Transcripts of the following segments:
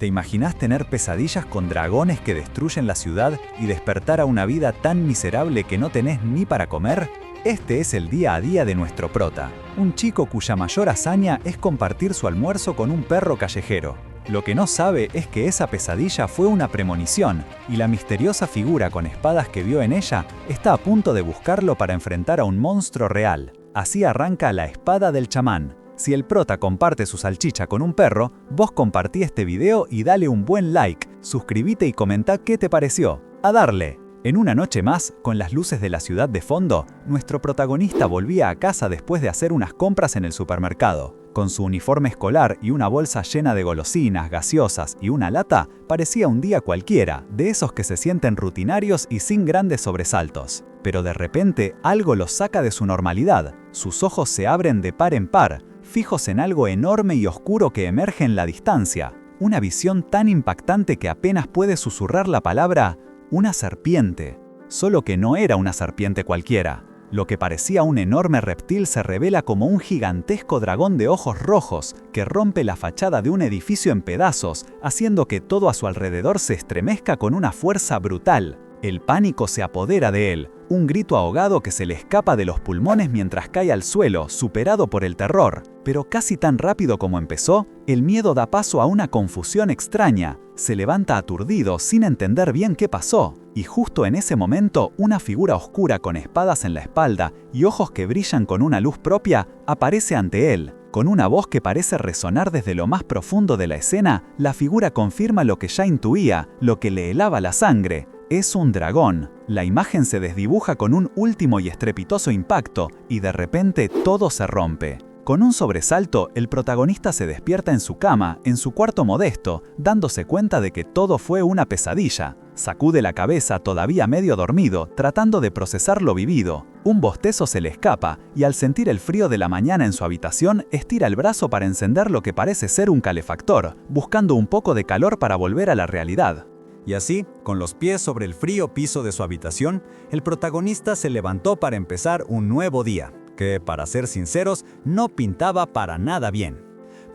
¿Te imaginás tener pesadillas con dragones que destruyen la ciudad y despertar a una vida tan miserable que no tenés ni para comer? Este es el día a día de nuestro prota, un chico cuya mayor hazaña es compartir su almuerzo con un perro callejero. Lo que no sabe es que esa pesadilla fue una premonición, y la misteriosa figura con espadas que vio en ella está a punto de buscarlo para enfrentar a un monstruo real. Así arranca La Espada del Chamán. Si el prota comparte su salchicha con un perro, vos compartí este video y dale un buen like, suscríbete y comentá qué te pareció. ¡A darle! En una noche más, con las luces de la ciudad de fondo, nuestro protagonista volvía a casa después de hacer unas compras en el supermercado. Con su uniforme escolar y una bolsa llena de golosinas, gaseosas y una lata, parecía un día cualquiera, de esos que se sienten rutinarios y sin grandes sobresaltos. Pero de repente, algo lo saca de su normalidad. Sus ojos se abren de par en par, fijos en algo enorme y oscuro que emerge en la distancia. Una visión tan impactante que apenas puede susurrar la palabra «una serpiente». Solo que no era una serpiente cualquiera. Lo que parecía un enorme reptil se revela como un gigantesco dragón de ojos rojos que rompe la fachada de un edificio en pedazos, haciendo que todo a su alrededor se estremezca con una fuerza brutal. El pánico se apodera de él, un grito ahogado que se le escapa de los pulmones mientras cae al suelo, superado por el terror. Pero casi tan rápido como empezó, el miedo da paso a una confusión extraña. Se levanta aturdido, sin entender bien qué pasó. Y justo en ese momento, una figura oscura con espadas en la espalda y ojos que brillan con una luz propia, aparece ante él. Con una voz que parece resonar desde lo más profundo de la escena, la figura confirma lo que ya intuía, lo que le helaba la sangre. Es un dragón. La imagen se desdibuja con un último y estrepitoso impacto, y de repente todo se rompe. Con un sobresalto, el protagonista se despierta en su cama, en su cuarto modesto, dándose cuenta de que todo fue una pesadilla. Sacude la cabeza todavía medio dormido, tratando de procesar lo vivido. Un bostezo se le escapa, y al sentir el frío de la mañana en su habitación, estira el brazo para encender lo que parece ser un calefactor, buscando un poco de calor para volver a la realidad. Y así, con los pies sobre el frío piso de su habitación, el protagonista se levantó para empezar un nuevo día, que, para ser sinceros, no pintaba para nada bien.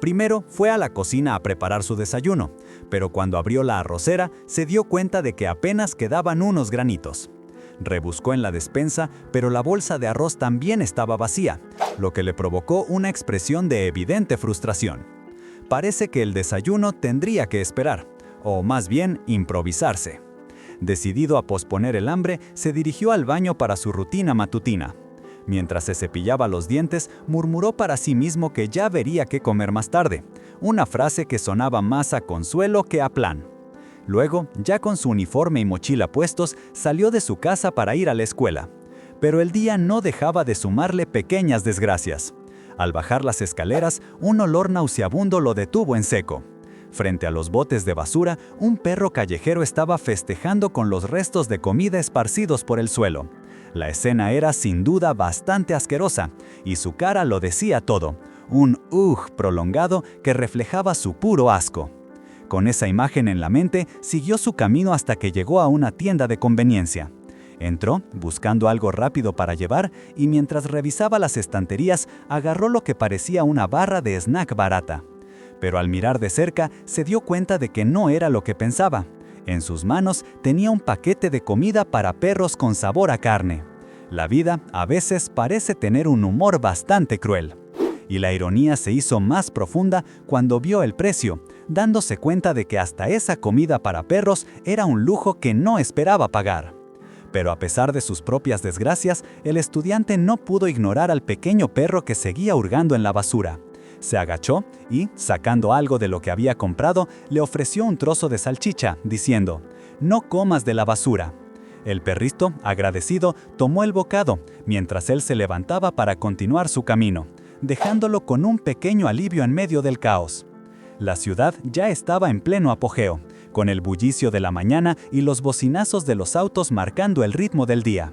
Primero fue a la cocina a preparar su desayuno, pero cuando abrió la arrocera se dio cuenta de que apenas quedaban unos granitos. Rebuscó en la despensa, pero la bolsa de arroz también estaba vacía, lo que le provocó una expresión de evidente frustración. Parece que el desayuno tendría que esperar, o más bien improvisarse. Decidido a posponer el hambre, se dirigió al baño para su rutina matutina. Mientras se cepillaba los dientes, murmuró para sí mismo que ya vería qué comer más tarde, una frase que sonaba más a consuelo que a plan. Luego, ya con su uniforme y mochila puestos, salió de su casa para ir a la escuela. Pero el día no dejaba de sumarle pequeñas desgracias. Al bajar las escaleras, un olor nauseabundo lo detuvo en seco. Frente a los botes de basura, un perro callejero estaba festejando con los restos de comida esparcidos por el suelo. La escena era sin duda bastante asquerosa, y su cara lo decía todo, un prolongado que reflejaba su puro asco. Con esa imagen en la mente, siguió su camino hasta que llegó a una tienda de conveniencia. Entró, buscando algo rápido para llevar, y mientras revisaba las estanterías, agarró lo que parecía una barra de snack barata. Pero al mirar de cerca, se dio cuenta de que no era lo que pensaba. En sus manos tenía un paquete de comida para perros con sabor a carne. La vida a veces parece tener un humor bastante cruel. Y la ironía se hizo más profunda cuando vio el precio, dándose cuenta de que hasta esa comida para perros era un lujo que no esperaba pagar. Pero a pesar de sus propias desgracias, el estudiante no pudo ignorar al pequeño perro que seguía hurgando en la basura. Se agachó y, sacando algo de lo que había comprado, le ofreció un trozo de salchicha, diciendo: «No comas de la basura». El perrito, agradecido, tomó el bocado, mientras él se levantaba para continuar su camino, dejándolo con un pequeño alivio en medio del caos. La ciudad ya estaba en pleno apogeo, con el bullicio de la mañana y los bocinazos de los autos marcando el ritmo del día.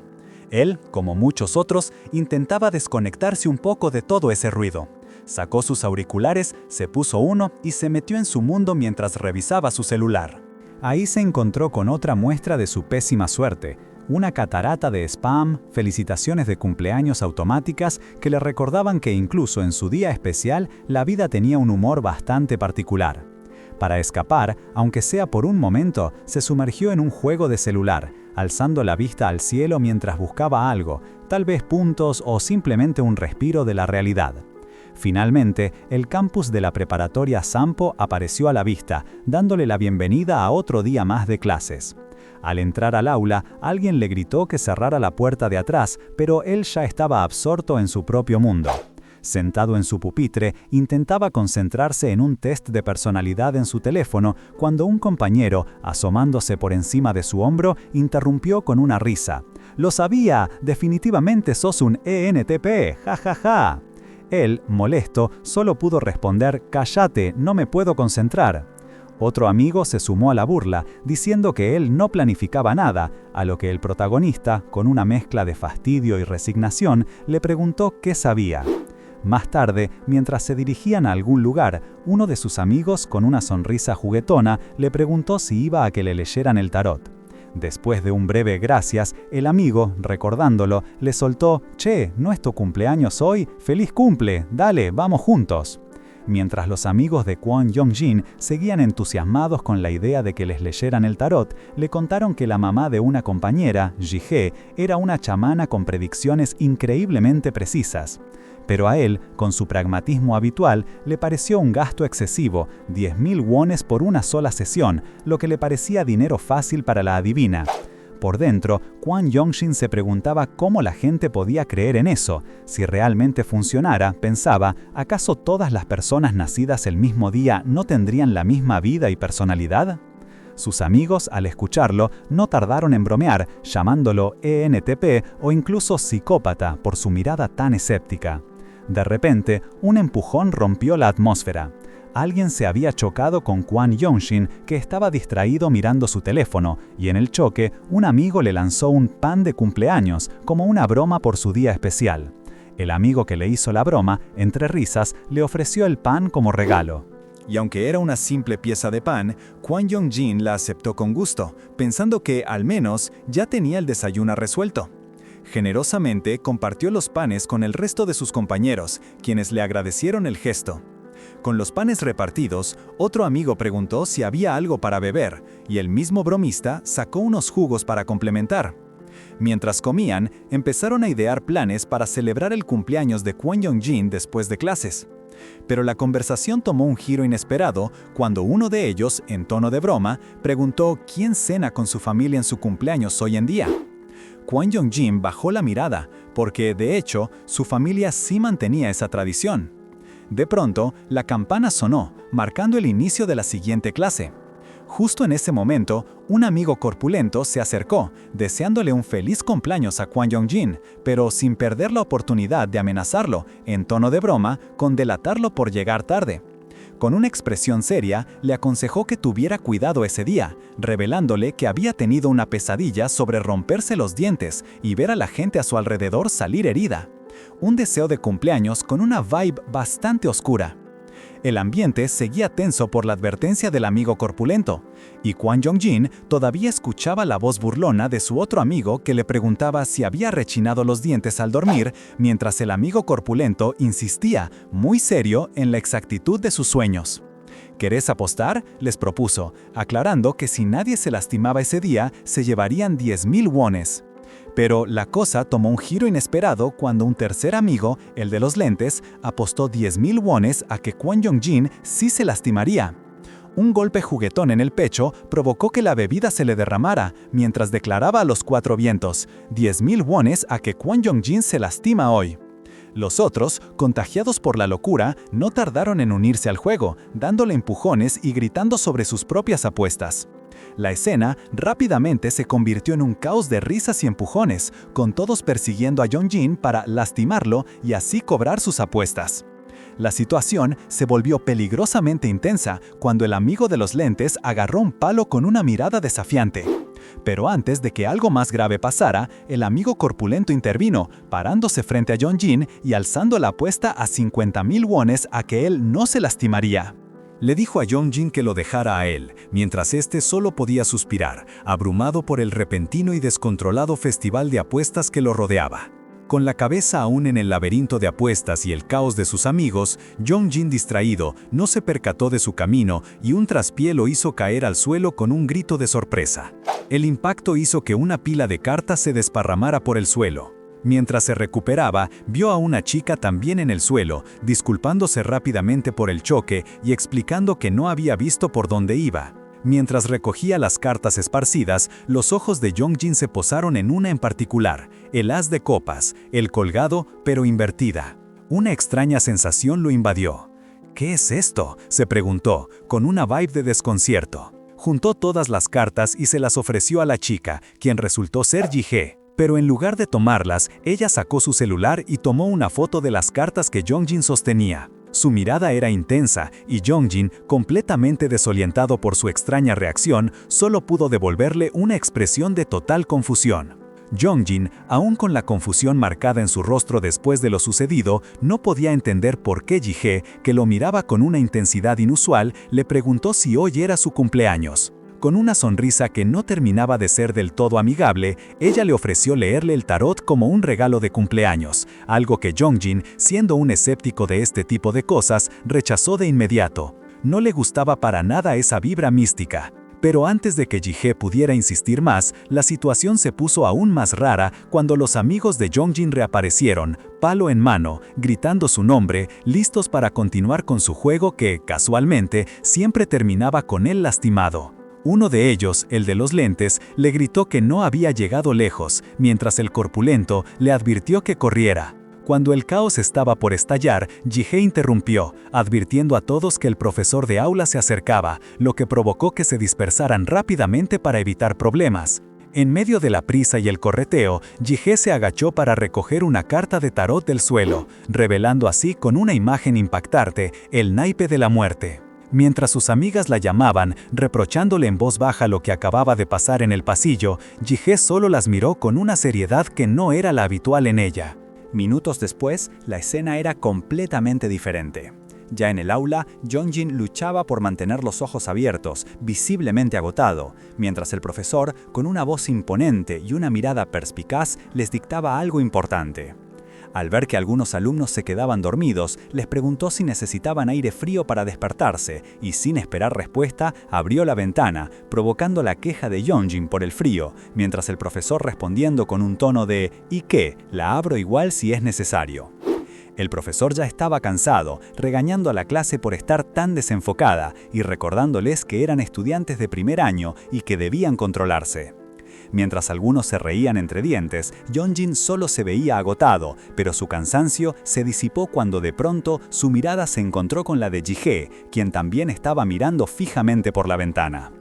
Él, como muchos otros, intentaba desconectarse un poco de todo ese ruido. Sacó sus auriculares, se puso uno y se metió en su mundo mientras revisaba su celular. Ahí se encontró con otra muestra de su pésima suerte, una catarata de spam, felicitaciones de cumpleaños automáticas que le recordaban que incluso en su día especial la vida tenía un humor bastante particular. Para escapar, aunque sea por un momento, se sumergió en un juego de celular, alzando la vista al cielo mientras buscaba algo, tal vez puntos o simplemente un respiro de la realidad. Finalmente, el campus de la preparatoria Sampo apareció a la vista, dándole la bienvenida a otro día más de clases. Al entrar al aula, alguien le gritó que cerrara la puerta de atrás, pero él ya estaba absorto en su propio mundo. Sentado en su pupitre, intentaba concentrarse en un test de personalidad en su teléfono cuando un compañero, asomándose por encima de su hombro, interrumpió con una risa. «¡Lo sabía! Definitivamente sos un ENTP! ¡Ja, ja, ja!». Él, molesto, solo pudo responder «¡Cállate! ¡No me puedo concentrar!». Otro amigo se sumó a la burla, diciendo que él no planificaba nada, a lo que el protagonista, con una mezcla de fastidio y resignación, le preguntó qué sabía. Más tarde, mientras se dirigían a algún lugar, uno de sus amigos, con una sonrisa juguetona, le preguntó si iba a que le leyeran el tarot. Después de un breve gracias, el amigo, recordándolo, le soltó: «Che, ¿no es tu cumpleaños hoy? ¡Feliz cumple! Dale, vamos juntos». Mientras los amigos de Kwon Yong-jin seguían entusiasmados con la idea de que les leyeran el tarot, le contaron que la mamá de una compañera, Ji-hye, era una chamana con predicciones increíblemente precisas. Pero a él, con su pragmatismo habitual, le pareció un gasto excesivo, 10.000 wones por una sola sesión, lo que le parecía dinero fácil para la adivina. Por dentro, Kwon Yong-jin se preguntaba cómo la gente podía creer en eso. Si realmente funcionara, pensaba, ¿acaso todas las personas nacidas el mismo día no tendrían la misma vida y personalidad? Sus amigos, al escucharlo, no tardaron en bromear, llamándolo ENTP o incluso psicópata por su mirada tan escéptica. De repente, un empujón rompió la atmósfera. Alguien se había chocado con Kwon Yong-jin, que estaba distraído mirando su teléfono, y en el choque, un amigo le lanzó un pan de cumpleaños, como una broma por su día especial. El amigo que le hizo la broma, entre risas, le ofreció el pan como regalo. Y aunque era una simple pieza de pan, Kwon Yong-jin la aceptó con gusto, pensando que, al menos, ya tenía el desayuno resuelto. Generosamente compartió los panes con el resto de sus compañeros, quienes le agradecieron el gesto. Con los panes repartidos, otro amigo preguntó si había algo para beber, y el mismo bromista sacó unos jugos para complementar. Mientras comían, empezaron a idear planes para celebrar el cumpleaños de Kwon Yong-jin después de clases. Pero la conversación tomó un giro inesperado cuando uno de ellos, en tono de broma, preguntó quién cena con su familia en su cumpleaños hoy en día. Kwon Yong-jin bajó la mirada, porque, de hecho, su familia sí mantenía esa tradición. De pronto, la campana sonó, marcando el inicio de la siguiente clase. Justo en ese momento, un amigo corpulento se acercó, deseándole un feliz cumpleaños a Kwon Yong-jin, pero sin perder la oportunidad de amenazarlo, en tono de broma, con delatarlo por llegar tarde. Con una expresión seria, le aconsejó que tuviera cuidado ese día, revelándole que había tenido una pesadilla sobre romperse los dientes y ver a la gente a su alrededor salir herida. Un deseo de cumpleaños con una vibe bastante oscura. El ambiente seguía tenso por la advertencia del amigo corpulento, y Kwon Yong-jin todavía escuchaba la voz burlona de su otro amigo que le preguntaba si había rechinado los dientes al dormir, mientras el amigo corpulento insistía, muy serio, en la exactitud de sus sueños. ¿Querés apostar?, les propuso, aclarando que si nadie se lastimaba ese día, se llevarían 10.000 wones. Pero la cosa tomó un giro inesperado cuando un tercer amigo, el de los lentes, apostó 10.000 wones a que Kwon Yong-jin sí se lastimaría. Un golpe juguetón en el pecho provocó que la bebida se le derramara, mientras declaraba a los cuatro vientos, 10.000 wones a que Kwon Yong-jin se lastima hoy. Los otros, contagiados por la locura, no tardaron en unirse al juego, dándole empujones y gritando sobre sus propias apuestas. La escena rápidamente se convirtió en un caos de risas y empujones, con todos persiguiendo a Yong-jin para lastimarlo y así cobrar sus apuestas. La situación se volvió peligrosamente intensa cuando el amigo de los lentes agarró un palo con una mirada desafiante. Pero antes de que algo más grave pasara, el amigo corpulento intervino, parándose frente a Yong-jin y alzando la apuesta a 50.000 wones a que él no se lastimaría. Le dijo a Yong-jin que lo dejara a él, mientras éste solo podía suspirar, abrumado por el repentino y descontrolado festival de apuestas que lo rodeaba. Con la cabeza aún en el laberinto de apuestas y el caos de sus amigos, Jong-jin distraído no se percató de su camino y un traspié lo hizo caer al suelo con un grito de sorpresa. El impacto hizo que una pila de cartas se desparramara por el suelo. Mientras se recuperaba, vio a una chica también en el suelo, disculpándose rápidamente por el choque y explicando que no había visto por dónde iba. Mientras recogía las cartas esparcidas, los ojos de Jong-jin se posaron en una en particular, el as de copas, el colgado, pero invertida. Una extraña sensación lo invadió. ¿Qué es esto?, se preguntó, con una vibe de desconcierto. Juntó todas las cartas y se las ofreció a la chica, quien resultó ser Ji-hye. Pero en lugar de tomarlas, ella sacó su celular y tomó una foto de las cartas que Jong-jin sostenía. Su mirada era intensa y Jong-jin, completamente desorientado por su extraña reacción, solo pudo devolverle una expresión de total confusión. Jong-jin, aún con la confusión marcada en su rostro después de lo sucedido, no podía entender por qué Ji-hye, que lo miraba con una intensidad inusual, le preguntó si hoy era su cumpleaños. Con una sonrisa que no terminaba de ser del todo amigable, ella le ofreció leerle el tarot como un regalo de cumpleaños, algo que Jong-jin, siendo un escéptico de este tipo de cosas, rechazó de inmediato. No le gustaba para nada esa vibra mística. Pero antes de que Ji-hye pudiera insistir más, la situación se puso aún más rara cuando los amigos de Jong-jin reaparecieron, palo en mano, gritando su nombre, listos para continuar con su juego que, casualmente, siempre terminaba con él lastimado. Uno de ellos, el de los lentes, le gritó que no había llegado lejos, mientras el corpulento le advirtió que corriera. Cuando el caos estaba por estallar, Ji-hye interrumpió, advirtiendo a todos que el profesor de aula se acercaba, lo que provocó que se dispersaran rápidamente para evitar problemas. En medio de la prisa y el correteo, Ji-hye se agachó para recoger una carta de tarot del suelo, revelando así con una imagen impactante el naipe de la muerte. Mientras sus amigas la llamaban, reprochándole en voz baja lo que acababa de pasar en el pasillo, Ji-hye solo las miró con una seriedad que no era la habitual en ella. Minutos después, la escena era completamente diferente. Ya en el aula, Jong-jin luchaba por mantener los ojos abiertos, visiblemente agotado, mientras el profesor, con una voz imponente y una mirada perspicaz, les dictaba algo importante. Al ver que algunos alumnos se quedaban dormidos, les preguntó si necesitaban aire frío para despertarse y, sin esperar respuesta, abrió la ventana, provocando la queja de Jong-jin por el frío, mientras el profesor respondiendo con un tono de «¿Y qué? La abro igual si es necesario». El profesor ya estaba cansado, regañando a la clase por estar tan desenfocada y recordándoles que eran estudiantes de primer año y que debían controlarse. Mientras algunos se reían entre dientes, Jong-jin solo se veía agotado, pero su cansancio se disipó cuando de pronto su mirada se encontró con la de Ji-hye, quien también estaba mirando fijamente por la ventana.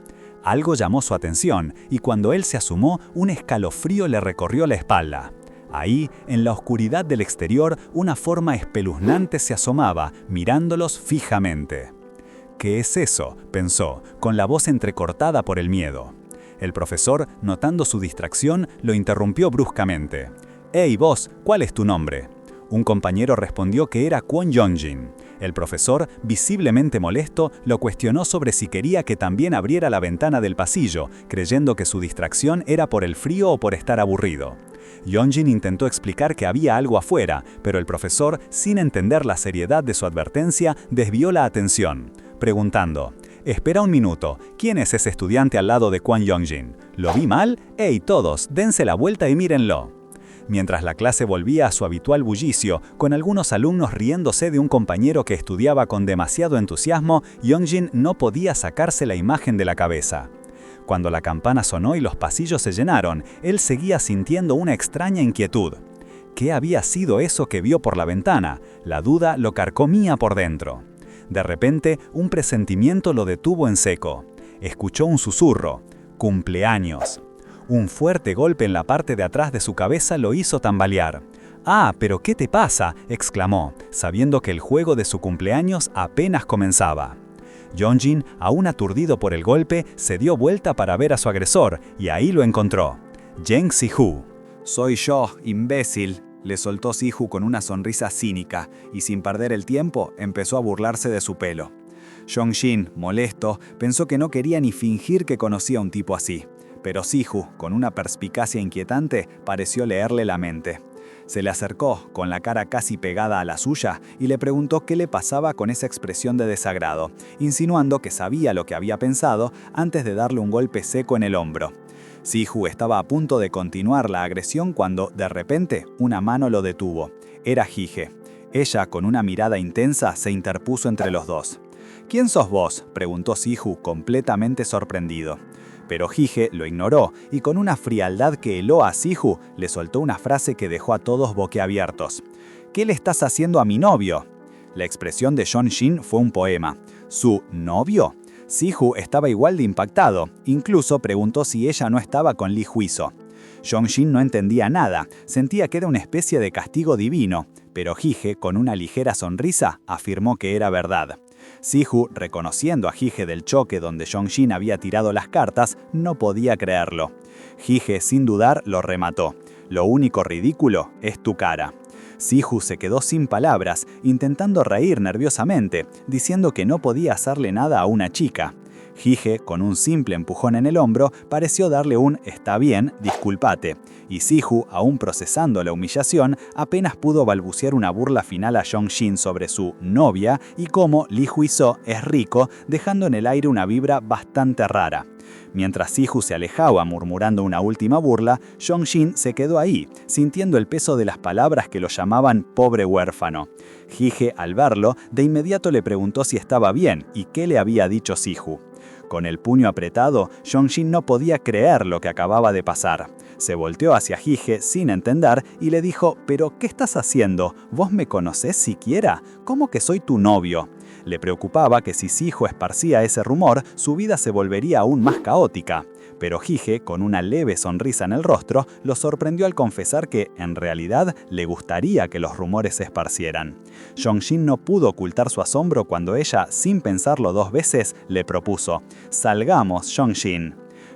Algo llamó su atención, y cuando él se asomó, un escalofrío le recorrió la espalda. Ahí, en la oscuridad del exterior, una forma espeluznante se asomaba, mirándolos fijamente. «¿Qué es eso?», pensó, con la voz entrecortada por el miedo. El profesor, notando su distracción, lo interrumpió bruscamente. «¡Hey, vos! ¿Cuál es tu nombre?». Un compañero respondió que era Kwon Jong-jin. El profesor, visiblemente molesto, lo cuestionó sobre si quería que también abriera la ventana del pasillo, creyendo que su distracción era por el frío o por estar aburrido. Jong-jin intentó explicar que había algo afuera, pero el profesor, sin entender la seriedad de su advertencia, desvió la atención, preguntando: «Espera un minuto, ¿quién es ese estudiante al lado de Kwon Jong-jin? ¿Lo vi mal? ¡Ey, todos, dense la vuelta y mírenlo!». Mientras la clase volvía a su habitual bullicio, con algunos alumnos riéndose de un compañero que estudiaba con demasiado entusiasmo, Jong-jin no podía sacarse la imagen de la cabeza. Cuando la campana sonó y los pasillos se llenaron, él seguía sintiendo una extraña inquietud. ¿Qué había sido eso que vio por la ventana? La duda lo carcomía por dentro. De repente, un presentimiento lo detuvo en seco. Escuchó un susurro: «cumpleaños». Un fuerte golpe en la parte de atrás de su cabeza lo hizo tambalear. «Ah, pero ¿qué te pasa?», exclamó, sabiendo que el juego de su cumpleaños apenas comenzaba. Jong-jin, aún aturdido por el golpe, se dio vuelta para ver a su agresor, y ahí lo encontró. Jang Si-hoo. «Soy yo, imbécil», le soltó Si-hoo con una sonrisa cínica, y sin perder el tiempo, empezó a burlarse de su pelo. Jong-jin, molesto, pensó que no quería ni fingir que conocía a un tipo así. pero Sihu, con una perspicacia inquietante, pareció leerle la mente. Se le acercó, con la cara casi pegada a la suya, y le preguntó qué le pasaba con esa expresión de desagrado, insinuando que sabía lo que había pensado antes de darle un golpe seco en el hombro. Sihu estaba a punto de continuar la agresión cuando, de repente, una mano lo detuvo. Era Jige. Ella, con una mirada intensa, se interpuso entre los dos. «¿Quién sos vos?», preguntó Sihu, completamente sorprendido. Pero Jige lo ignoró y con una frialdad que heló a Sihu, le soltó una frase que dejó a todos boquiabiertos. «¿Qué le estás haciendo a mi novio?». La expresión de Jong-jin fue un poema. ¿Su novio? Sihu estaba igual de impactado, incluso preguntó si ella no estaba con Lee Juiso. Jong-jin no entendía nada, sentía que era una especie de castigo divino, pero Jige, con una ligera sonrisa, afirmó que era verdad. Sihu, reconociendo a Jige del choque donde Jong-jin había tirado las cartas, no podía creerlo. Jige, sin dudar, lo remató. «Lo único ridículo es tu cara». Sihu se quedó sin palabras, intentando reír nerviosamente, diciendo que no podía hacerle nada a una chica. Jige, con un simple empujón en el hombro, pareció darle un «está bien, discúlpate», y Sihu, aún procesando la humillación, apenas pudo balbucear una burla final a Jong-jin sobre su novia y cómo Lee Juiso es rico, dejando en el aire una vibra bastante rara. Mientras Sihu se alejaba murmurando una última burla, Jong-jin se quedó ahí, sintiendo el peso de las palabras que lo llamaban pobre huérfano. Jige, al verlo, de inmediato le preguntó si estaba bien y qué le había dicho Sihu. Con el puño apretado, Jong-jin no podía creer lo que acababa de pasar. Se volteó hacia Jige sin entender y le dijo: «¿Pero qué estás haciendo? ¿Vos me conocés siquiera? ¿Cómo que soy tu novio?». Le preocupaba que si Sihu esparcía ese rumor, su vida se volvería aún más caótica. Pero Jige, con una leve sonrisa en el rostro, lo sorprendió al confesar que, en realidad, le gustaría que los rumores se esparcieran. Jong-jin no pudo ocultar su asombro cuando ella, sin pensarlo dos veces, le propuso: «Salgamos, Jong-jin».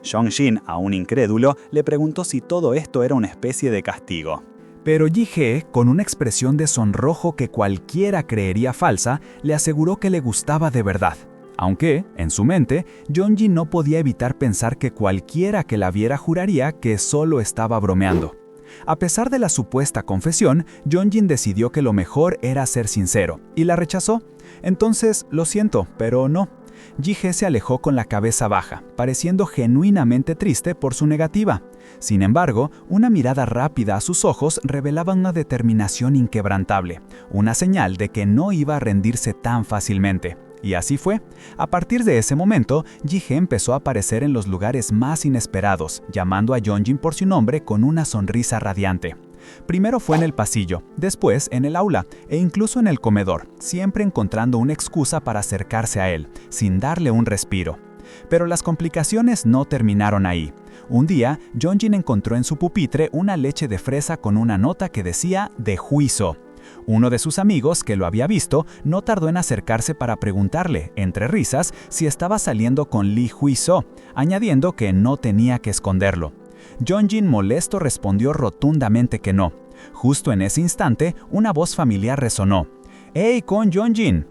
Jong-jin, aún incrédulo, le preguntó si todo esto era una especie de castigo. Pero Jige, con una expresión de sonrojo que cualquiera creería falsa, le aseguró que le gustaba de verdad. Aunque, en su mente, Jong-jin no podía evitar pensar que cualquiera que la viera juraría que solo estaba bromeando. A pesar de la supuesta confesión, Jong-jin decidió que lo mejor era ser sincero, y la rechazó. Entonces, lo siento, pero no. Jige se alejó con la cabeza baja, pareciendo genuinamente triste por su negativa. Sin embargo, una mirada rápida a sus ojos revelaba una determinación inquebrantable, una señal de que no iba a rendirse tan fácilmente. Y así fue. A partir de ese momento, Jige empezó a aparecer en los lugares más inesperados, llamando a Jong-jin por su nombre con una sonrisa radiante. Primero fue en el pasillo, después en el aula e incluso en el comedor, siempre encontrando una excusa para acercarse a él, sin darle un respiro. Pero las complicaciones no terminaron ahí. Un día, Jong-jin encontró en su pupitre una leche de fresa con una nota que decía «de Juiso». Uno de sus amigos, que lo había visto, no tardó en acercarse para preguntarle, entre risas, si estaba saliendo con Lee Juiso, añadiendo que no tenía que esconderlo. Jong-jin, molesto, respondió rotundamente que no. Justo en ese instante, una voz familiar resonó. «¡Hey, con Jong-jin!».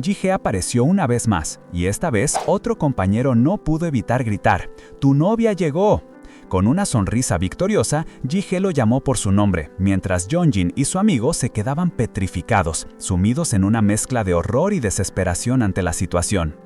Jige apareció una vez más, y esta vez otro compañero no pudo evitar gritar: «¡Tu novia llegó!». Con una sonrisa victoriosa, Jige lo llamó por su nombre, mientras Jong-jin y su amigo se quedaban petrificados, sumidos en una mezcla de horror y desesperación ante la situación.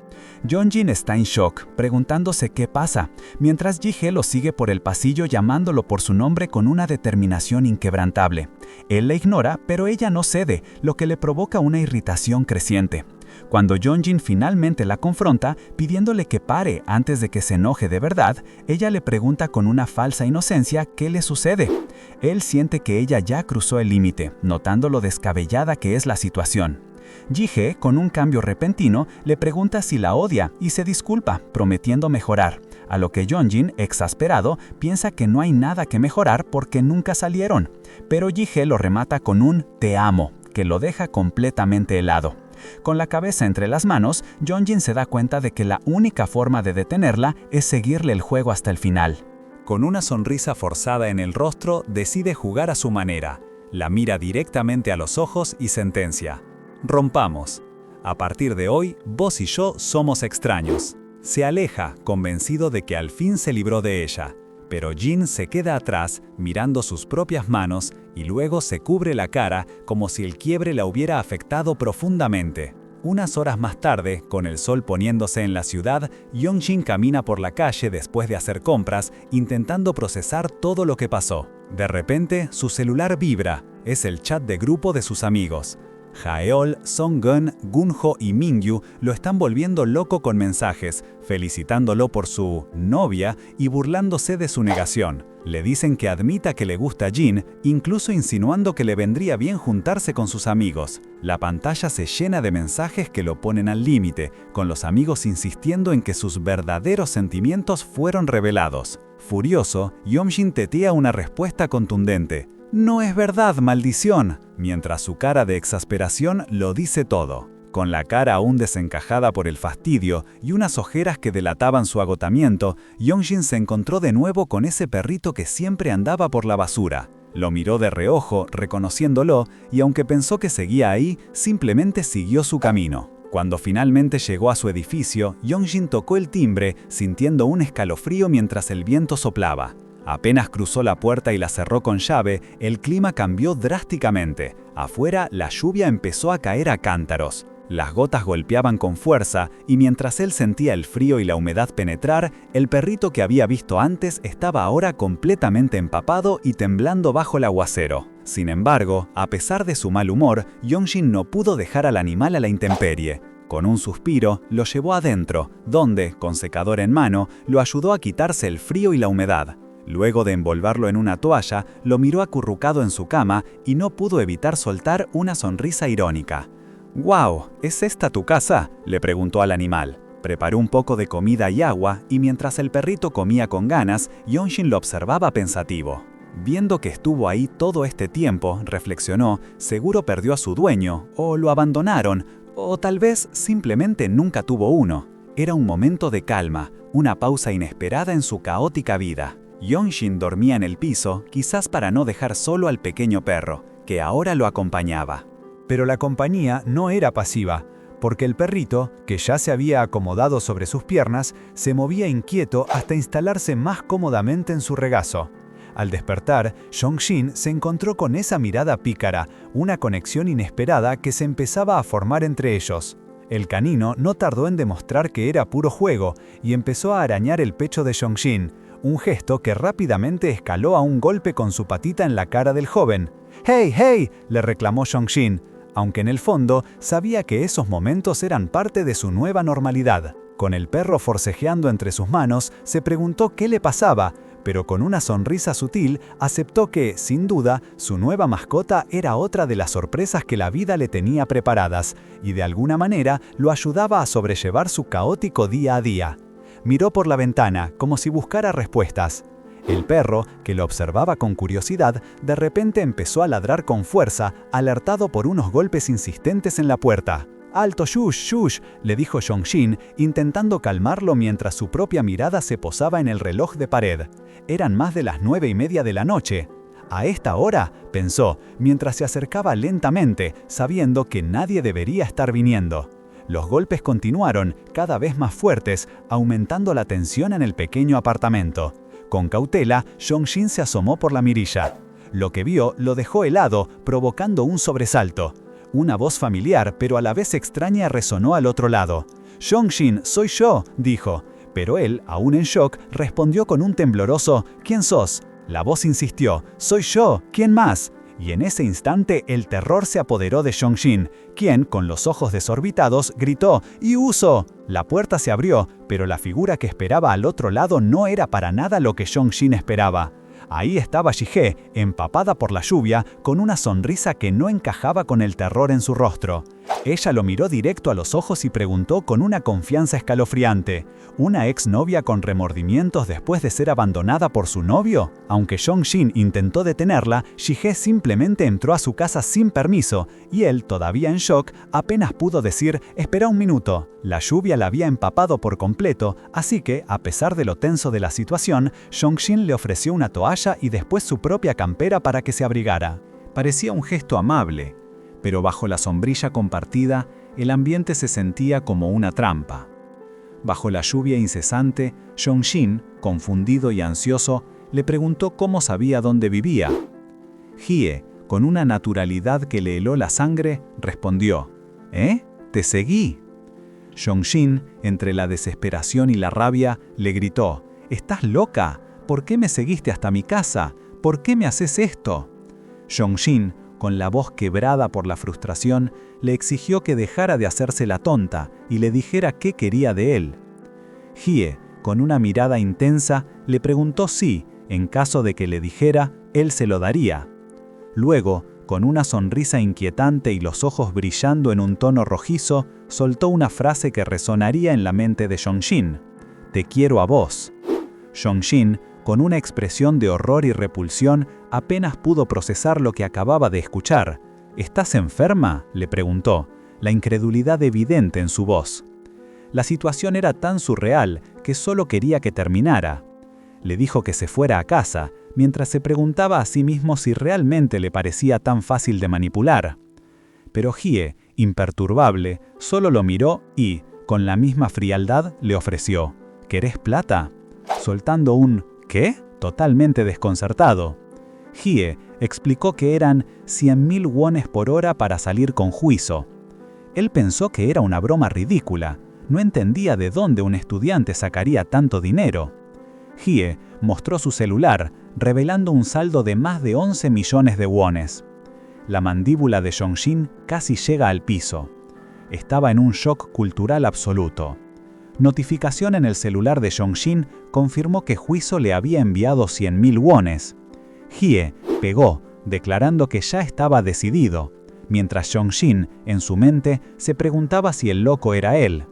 Jong-jin está en shock, preguntándose qué pasa, mientras Jige lo sigue por el pasillo llamándolo por su nombre con una determinación inquebrantable. Él la ignora, pero ella no cede, lo que le provoca una irritación creciente. Cuando Jong-jin finalmente la confronta, pidiéndole que pare antes de que se enoje de verdad, ella le pregunta con una falsa inocencia qué le sucede. Él siente que ella ya cruzó el límite, notando lo descabellada que es la situación. Jige, con un cambio repentino, le pregunta si la odia y se disculpa, prometiendo mejorar, a lo que Jong-jin, exasperado, piensa que no hay nada que mejorar porque nunca salieron. Pero Jige lo remata con un «te amo», que lo deja completamente helado. Con la cabeza entre las manos, Jong-jin se da cuenta de que la única forma de detenerla es seguirle el juego hasta el final. Con una sonrisa forzada en el rostro, decide jugar a su manera. La mira directamente a los ojos y sentencia: «Rompamos. A partir de hoy, vos y yo somos extraños. Se aleja, convencido de que al fin se libró de ella, pero Jin se queda atrás, mirando sus propias manos, y luego se cubre la cara como si el quiebre la hubiera afectado profundamente. Unas horas más tarde, con el sol poniéndose en la ciudad, Yeongjin camina por la calle después de hacer compras, intentando procesar todo lo que pasó. De repente, su celular vibra. Es el chat de grupo de sus amigos. Jaeol, Songgeun, Gunho y Mingyu lo están volviendo loco con mensajes, felicitándolo por su novia y burlándose de su negación. Le dicen que admita que le gusta Jin, incluso insinuando que le vendría bien juntarse con sus amigos. La pantalla se llena de mensajes que lo ponen al límite, con los amigos insistiendo en que sus verdaderos sentimientos fueron revelados. Furioso, Yeongjin tetea una respuesta contundente. «No es verdad, maldición», mientras su cara de exasperación lo dice todo. Con la cara aún desencajada por el fastidio y unas ojeras que delataban su agotamiento, Yeongjin se encontró de nuevo con ese perrito que siempre andaba por la basura. Lo miró de reojo, reconociéndolo, y aunque pensó que seguía ahí, simplemente siguió su camino. Cuando finalmente llegó a su edificio, Yeongjin tocó el timbre, sintiendo un escalofrío mientras el viento soplaba. Apenas cruzó la puerta y la cerró con llave, el clima cambió drásticamente. Afuera, la lluvia empezó a caer a cántaros. Las gotas golpeaban con fuerza, y mientras él sentía el frío y la humedad penetrar, el perrito que había visto antes estaba ahora completamente empapado y temblando bajo el aguacero. Sin embargo, a pesar de su mal humor, Yeongjin no pudo dejar al animal a la intemperie. Con un suspiro, lo llevó adentro, donde, con secador en mano, lo ayudó a quitarse el frío y la humedad. Luego de envolverlo en una toalla, lo miró acurrucado en su cama y no pudo evitar soltar una sonrisa irónica. «¡Guau! ¿Es esta tu casa?», le preguntó al animal. Preparó un poco de comida y agua, y mientras el perrito comía con ganas, Yeongjin lo observaba pensativo. Viendo que estuvo ahí todo este tiempo, reflexionó, seguro perdió a su dueño, o lo abandonaron, o tal vez simplemente nunca tuvo uno. Era un momento de calma, una pausa inesperada en su caótica vida. Yeongjin dormía en el piso, quizás para no dejar solo al pequeño perro, que ahora lo acompañaba. Pero la compañía no era pasiva, porque el perrito, que ya se había acomodado sobre sus piernas, se movía inquieto hasta instalarse más cómodamente en su regazo. Al despertar, Yeongjin se encontró con esa mirada pícara, una conexión inesperada que se empezaba a formar entre ellos. El canino no tardó en demostrar que era puro juego y empezó a arañar el pecho de Yeongjin, un gesto que rápidamente escaló a un golpe con su patita en la cara del joven. «¡Hey, hey!», le reclamó Yeongjin, aunque en el fondo sabía que esos momentos eran parte de su nueva normalidad. Con el perro forcejeando entre sus manos, se preguntó qué le pasaba, pero con una sonrisa sutil aceptó que, sin duda, su nueva mascota era otra de las sorpresas que la vida le tenía preparadas, y de alguna manera lo ayudaba a sobrellevar su caótico día a día. Miró por la ventana, como si buscara respuestas. El perro, que lo observaba con curiosidad, de repente empezó a ladrar con fuerza, alertado por unos golpes insistentes en la puerta. «¡Alto, shush, shush!», le dijo Yeongjin, intentando calmarlo mientras su propia mirada se posaba en el reloj de pared. Eran más de las 9:30 de la noche. «A esta hora», pensó, mientras se acercaba lentamente, sabiendo que nadie debería estar viniendo. Los golpes continuaron, cada vez más fuertes, aumentando la tensión en el pequeño apartamento. Con cautela, Yeongjin se asomó por la mirilla. Lo que vio lo dejó helado, provocando un sobresalto. Una voz familiar, pero a la vez extraña, resonó al otro lado. «Yeongjin, soy yo», dijo. Pero él, aún en shock, respondió con un tembloroso «¿Quién sos?». La voz insistió «Soy yo, ¿quién más?». Y en ese instante el terror se apoderó de Yeongjin, quien, con los ojos desorbitados, gritó «¡Iuso!». La puerta se abrió, pero la figura que esperaba al otro lado no era para nada lo que Yeongjin esperaba. Ahí estaba Jihye, empapada por la lluvia, con una sonrisa que no encajaba con el terror en su rostro. Ella lo miró directo a los ojos y preguntó con una confianza escalofriante: ¿una exnovia con remordimientos después de ser abandonada por su novio? Aunque Yeongjin intentó detenerla, Jihye simplemente entró a su casa sin permiso, y él, todavía en shock, apenas pudo decir «espera un minuto». La lluvia la había empapado por completo, así que, a pesar de lo tenso de la situación, Yeongjin le ofreció una toalla y después su propia campera para que se abrigara. Parecía un gesto amable, pero bajo la sombrilla compartida, el ambiente se sentía como una trampa. bajo la lluvia incesante, Yongjin, confundido y ansioso, le preguntó cómo sabía dónde vivía. Hye, con una naturalidad que le heló la sangre, respondió: «¿Eh? Te seguí». Yongjin, entre la desesperación y la rabia, le gritó: «¿Estás loca? ¿Por qué me seguiste hasta mi casa? ¿Por qué me haces esto?». Yongjin, con la voz quebrada por la frustración, le exigió que dejara de hacerse la tonta y le dijera qué quería de él. Hye, con una mirada intensa, le preguntó si, en caso de que le dijera, él se lo daría. Luego, con una sonrisa inquietante y los ojos brillando en un tono rojizo, soltó una frase que resonaría en la mente de Yongjin: «Te quiero a vos». Yongjin, con una expresión de horror y repulsión, apenas pudo procesar lo que acababa de escuchar. «¿Estás enferma?», le preguntó, la incredulidad evidente en su voz. La situación era tan surreal que solo quería que terminara. Le dijo que se fuera a casa, mientras se preguntaba a sí mismo si realmente le parecía tan fácil de manipular. Pero Hye, imperturbable, solo lo miró y, con la misma frialdad, le ofreció: «¿Querés plata?», soltando un «¿Qué?», totalmente desconcertado. Hye explicó que eran 100.000 wones por hora para salir con Huizo. Él pensó que era una broma ridícula, no entendía de dónde un estudiante sacaría tanto dinero. Hye mostró su celular, revelando un saldo de más de 11 millones de wones. La mandíbula de Yongjin casi llega al piso. Estaba en un shock cultural absoluto. Notificación en el celular de Yongjin confirmó que Huizo le había enviado 100.000 wones. Hye pegó, declarando que ya estaba decidido, mientras Yongjin, en su mente, se preguntaba si el loco era él.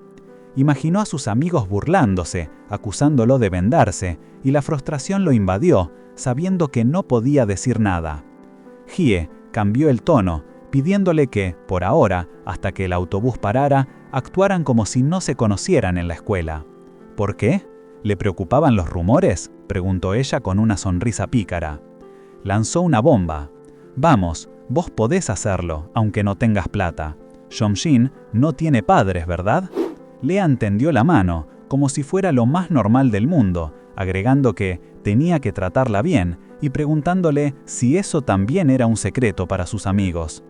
Imaginó a sus amigos burlándose, acusándolo de vendarse, y la frustración lo invadió, sabiendo que no podía decir nada. Hye cambió el tono, pidiéndole que, por ahora, hasta que el autobús parara, actuaran como si no se conocieran en la escuela. ¿Por qué? ¿Le preocupaban los rumores?, preguntó ella con una sonrisa pícara. Lanzó una bomba. «Vamos, vos podés hacerlo, aunque no tengas plata. Yongjin no tiene padres, ¿verdad?». Lea tendió la mano, como si fuera lo más normal del mundo, agregando que tenía que tratarla bien y preguntándole si eso también era un secreto para sus amigos.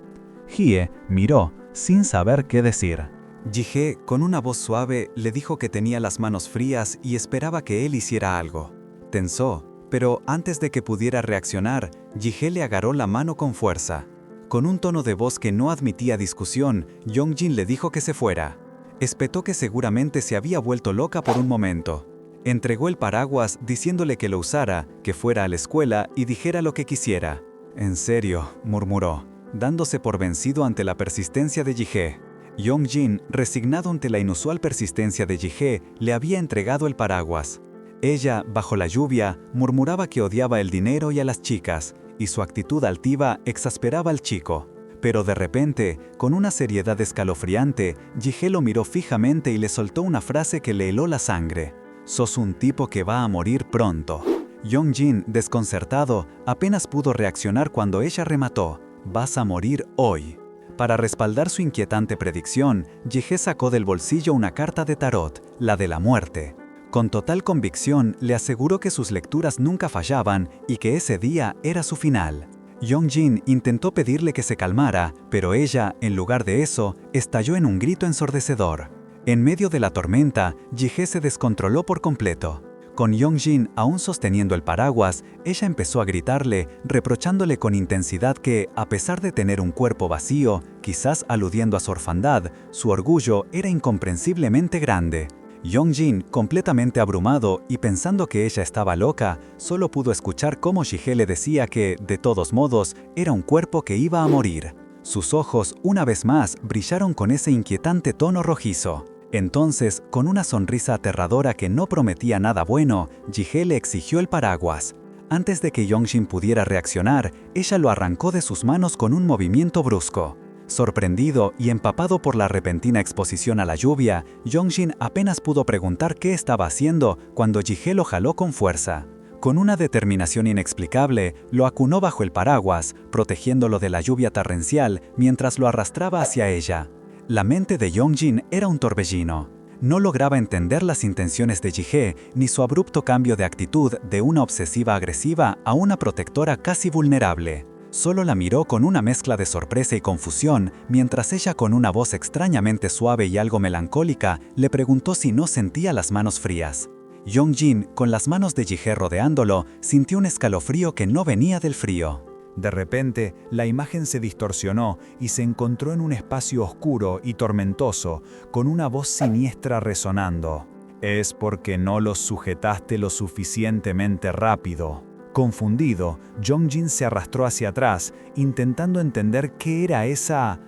Hye miró, sin saber qué decir. Jihye, con una voz suave, le dijo que tenía las manos frías y esperaba que él hiciera algo. Tensó, pero antes de que pudiera reaccionar, Jihye le agarró la mano con fuerza. Con un tono de voz que no admitía discusión, Yongjin le dijo que se fuera. Espetó que seguramente se había vuelto loca por un momento. Entregó el paraguas diciéndole que lo usara, que fuera a la escuela y dijera lo que quisiera. «En serio», murmuró, dándose por vencido ante la persistencia de Jihye. Yongjin, resignado ante la inusual persistencia de Jihye, le había entregado el paraguas. Ella, bajo la lluvia, murmuraba que odiaba el dinero y a las chicas, y su actitud altiva exasperaba al chico. Pero de repente, con una seriedad escalofriante, Jihye lo miró fijamente y le soltó una frase que le heló la sangre: «Sos un tipo que va a morir pronto». Yongjin, desconcertado, apenas pudo reaccionar cuando ella remató: «Vas a morir hoy». Para respaldar su inquietante predicción, Jihye sacó del bolsillo una carta de tarot, la de la muerte. Con total convicción, le aseguró que sus lecturas nunca fallaban y que ese día era su final. Yongjin intentó pedirle que se calmara, pero ella, en lugar de eso, estalló en un grito ensordecedor. En medio de la tormenta, Jihye se descontroló por completo. Con Yongjin aún sosteniendo el paraguas, ella empezó a gritarle, reprochándole con intensidad que, a pesar de tener un cuerpo vacío, quizás aludiendo a su orfandad, su orgullo era incomprensiblemente grande. Yongjin, completamente abrumado y pensando que ella estaba loca, solo pudo escuchar cómo Jihye le decía que, de todos modos, era un cuerpo que iba a morir. Sus ojos, una vez más, brillaron con ese inquietante tono rojizo. Entonces, con una sonrisa aterradora que no prometía nada bueno, Jihye le exigió el paraguas. Antes de que Yongjin pudiera reaccionar, ella lo arrancó de sus manos con un movimiento brusco. Sorprendido y empapado por la repentina exposición a la lluvia, Yongjin apenas pudo preguntar qué estaba haciendo cuando Jihye lo jaló con fuerza. Con una determinación inexplicable, lo acunó bajo el paraguas, protegiéndolo de la lluvia torrencial mientras lo arrastraba hacia ella. La mente de Yongjin era un torbellino. No lograba entender las intenciones de Ji-hye ni su abrupto cambio de actitud de una obsesiva agresiva a una protectora casi vulnerable. Solo la miró con una mezcla de sorpresa y confusión, mientras ella con una voz extrañamente suave y algo melancólica le preguntó si no sentía las manos frías. Yong-jin, con las manos de Ji-hye rodeándolo, sintió un escalofrío que no venía del frío. De repente, la imagen se distorsionó y se encontró en un espacio oscuro y tormentoso, con una voz siniestra resonando. Es porque no los sujetaste lo suficientemente rápido. Confundido, Yong-jin se arrastró hacia atrás, intentando entender qué era esa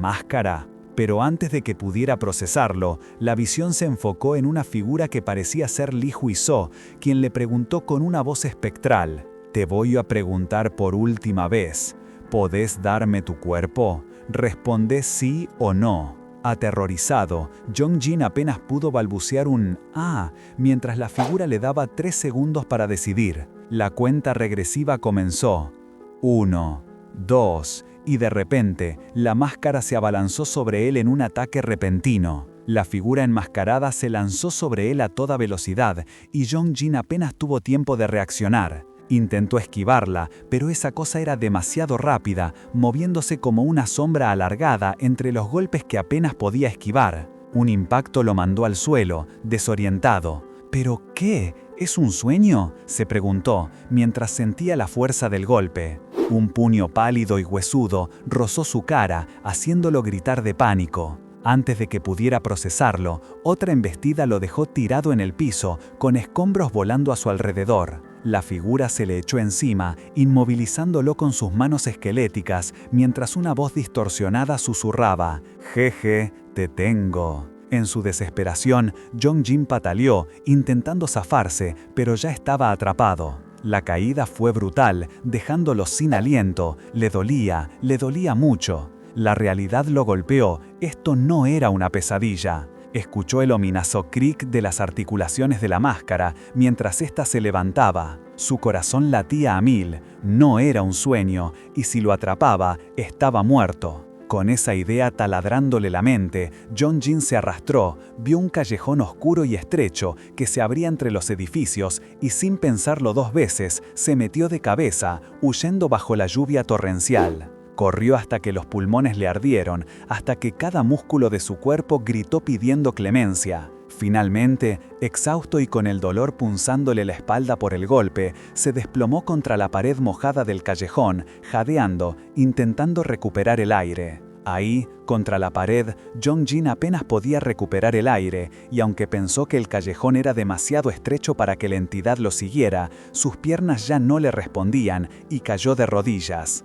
máscara. Pero antes de que pudiera procesarlo, la visión se enfocó en una figura que parecía ser Lee Hui-so, quien le preguntó con una voz espectral: «Te voy a preguntar por última vez, ¿podés darme tu cuerpo? Responde sí o no». Aterrorizado, Yong-jin apenas pudo balbucear un «ah», mientras la figura le daba 3 segundos para decidir. La cuenta regresiva comenzó. 1, 2, y de repente, la máscara se abalanzó sobre él en un ataque repentino. La figura enmascarada se lanzó sobre él a toda velocidad, y Yong-jin apenas tuvo tiempo de reaccionar. Intentó esquivarla, pero esa cosa era demasiado rápida, moviéndose como una sombra alargada entre los golpes que apenas podía esquivar. Un impacto lo mandó al suelo, desorientado. ¿Pero qué? ¿Es un sueño?, se preguntó, mientras sentía la fuerza del golpe. Un puño pálido y huesudo rozó su cara, haciéndolo gritar de pánico. Antes de que pudiera procesarlo, otra embestida lo dejó tirado en el piso, con escombros volando a su alrededor. La figura se le echó encima, inmovilizándolo con sus manos esqueléticas, mientras una voz distorsionada susurraba: «Jeje, te tengo». En su desesperación, Yong-jin pataleó, intentando zafarse, pero ya estaba atrapado. La caída fue brutal, dejándolo sin aliento. Le dolía mucho. La realidad lo golpeó. Esto no era una pesadilla. Escuchó el ominoso cric de las articulaciones de la máscara mientras ésta se levantaba. Su corazón latía a 1000. No era un sueño, y si lo atrapaba, estaba muerto. Con esa idea taladrándole la mente, Yong-jin se arrastró, vio un callejón oscuro y estrecho que se abría entre los edificios y sin pensarlo 2 veces, se metió de cabeza, huyendo bajo la lluvia torrencial. Corrió hasta que los pulmones le ardieron, hasta que cada músculo de su cuerpo gritó pidiendo clemencia. Finalmente, exhausto y con el dolor punzándole la espalda por el golpe, se desplomó contra la pared mojada del callejón, jadeando, intentando recuperar el aire. Ahí, contra la pared, Yong-jin apenas podía recuperar el aire, y aunque pensó que el callejón era demasiado estrecho para que la entidad lo siguiera, sus piernas ya no le respondían y cayó de rodillas.